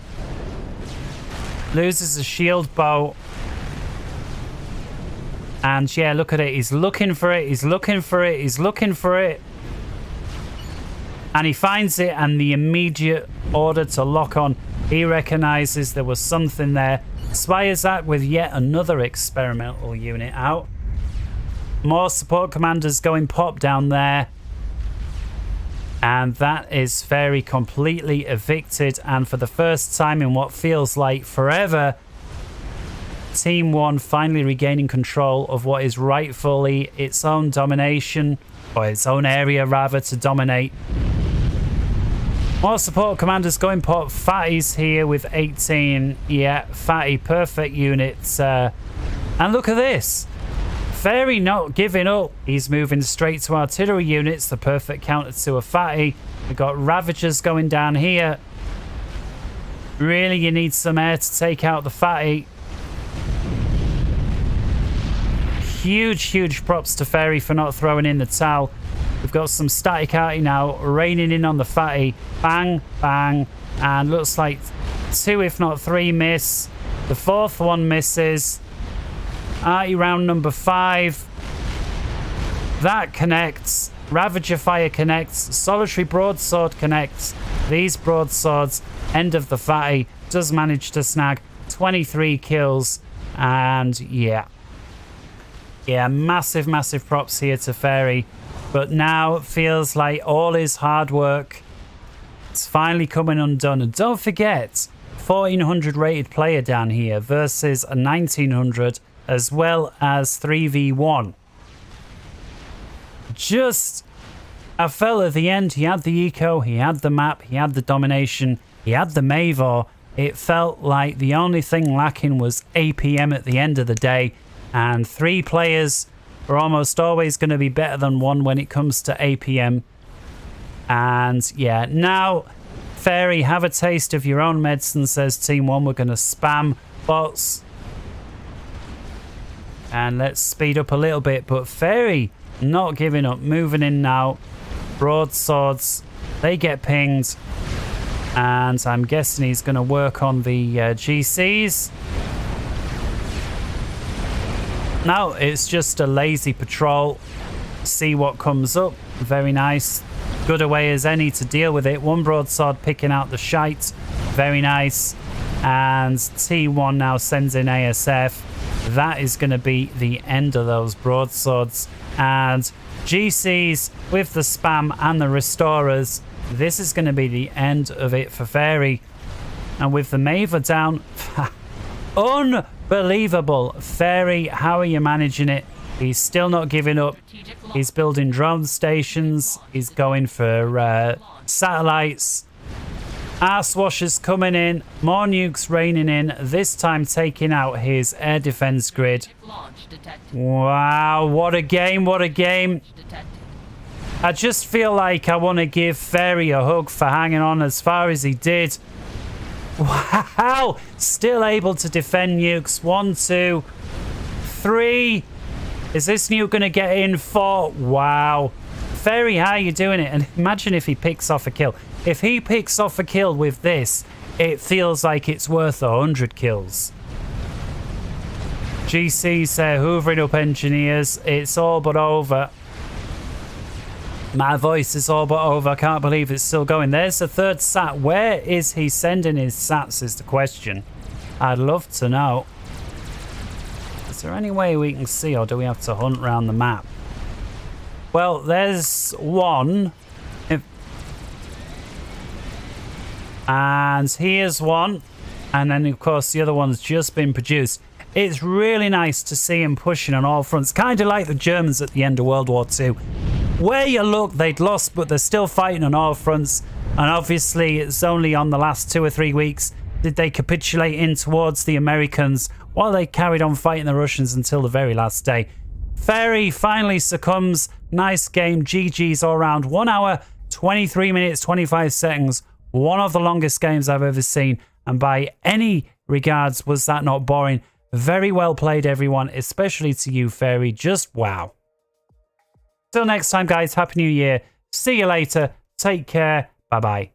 Loses a shield boat. And yeah, look at it. He's looking for it. He's looking for it. He's looking for it. And he finds it, and the immediate order to lock on. He recognizes there was something there. Spires that with yet another experimental unit out. More support commanders going pop down there. And that is Fairy completely evicted. And for the first time in what feels like forever, Team 1 finally regaining control of what is rightfully its own domination, or its own area rather, to dominate. More support commanders going pop. Fatty's here with 18. Yeah, Fatty, perfect units. And look at this. Fairy not giving up. He's moving straight to artillery units. The perfect counter to a Fatty. We've got Ravagers going down here. Really, you need some air to take out the Fatty. Huge props to Fairy for not throwing in the towel. We've got some static arty now raining in on the Fatty. Bang, bang. And looks like 2 if not 3 miss. The 4th one misses. Arty round number 5. That connects. Ravager fire connects. Solitary broadsword connects. These broadswords, end of the Fatty, does manage to snag 23 kills. And yeah, massive props here to Fairy. But now it feels like all his hard work, it's finally coming undone. And don't forget, 1400 rated player down here versus a 1900, as well as 3v1. Just, I felt at the end, he had the eco, he had the map, he had the domination, he had the Mavor. It felt like the only thing lacking was APM at the end of the day. And 3 players are almost always going to be better than 1 when it comes to APM. And yeah, now Fairy, have a taste of your own medicine, says Team 1. We're going to spam bots. And let's speed up a little bit. But Fairy not giving up, moving in now. Broadswords, they get pinged. And I'm guessing he's going to work on the GCs. No, it's just a lazy patrol. See what comes up. Very nice. Good a way as any to deal with it. 1 broadsword picking out the shite. Very nice. And T1 now sends in ASF. That is going to be the end of those broadswords. And GCs with the spam and the restorers. This is going to be the end of it for Fairy. And with the Mavor down, unbelievable. Fairy, how are you managing it? He's still not giving up. He's building drone stations. He's going for satellites. Arse washers coming in. More nukes raining in. This time taking out his air defense grid. Wow, what a game, what a game. I just feel like I want to give Fairy a hug for hanging on as far as he did. Wow, still able to defend nukes. 1, 2, 3. Is this nuke going to get in? 4. Wow. Fairy, how are you doing it? And imagine if he picks off a kill. If he picks off a kill with this, it feels like it's worth 100 kills. GC's hoovering up engineers. It's all but over. My voice is all but over. I can't believe it's still going. There's the 3rd sat. Where is he sending his sats is the question. I'd love to know. Is there any way we can see, or do we have to hunt around the map? Well, there's 1. And here's 1. And then, of course, the other one's just been produced. It's really nice to see him pushing on all fronts. Kind of like the Germans at the end of World War II. Where you look, they'd lost, but they're still fighting on all fronts. And obviously, it's only on the last 2 or 3 weeks did they capitulate in towards the Americans while they carried on fighting the Russians until the very last day. Fairy finally succumbs. Nice game. GG's all round. 1 hour, 23 minutes, 25 seconds. One of the longest games I've ever seen. And by any regards, was that not boring? Very well played, everyone, especially to you, Fairy. Just wow. Till next time, guys. Happy New Year. See you later. Take care. Bye-bye.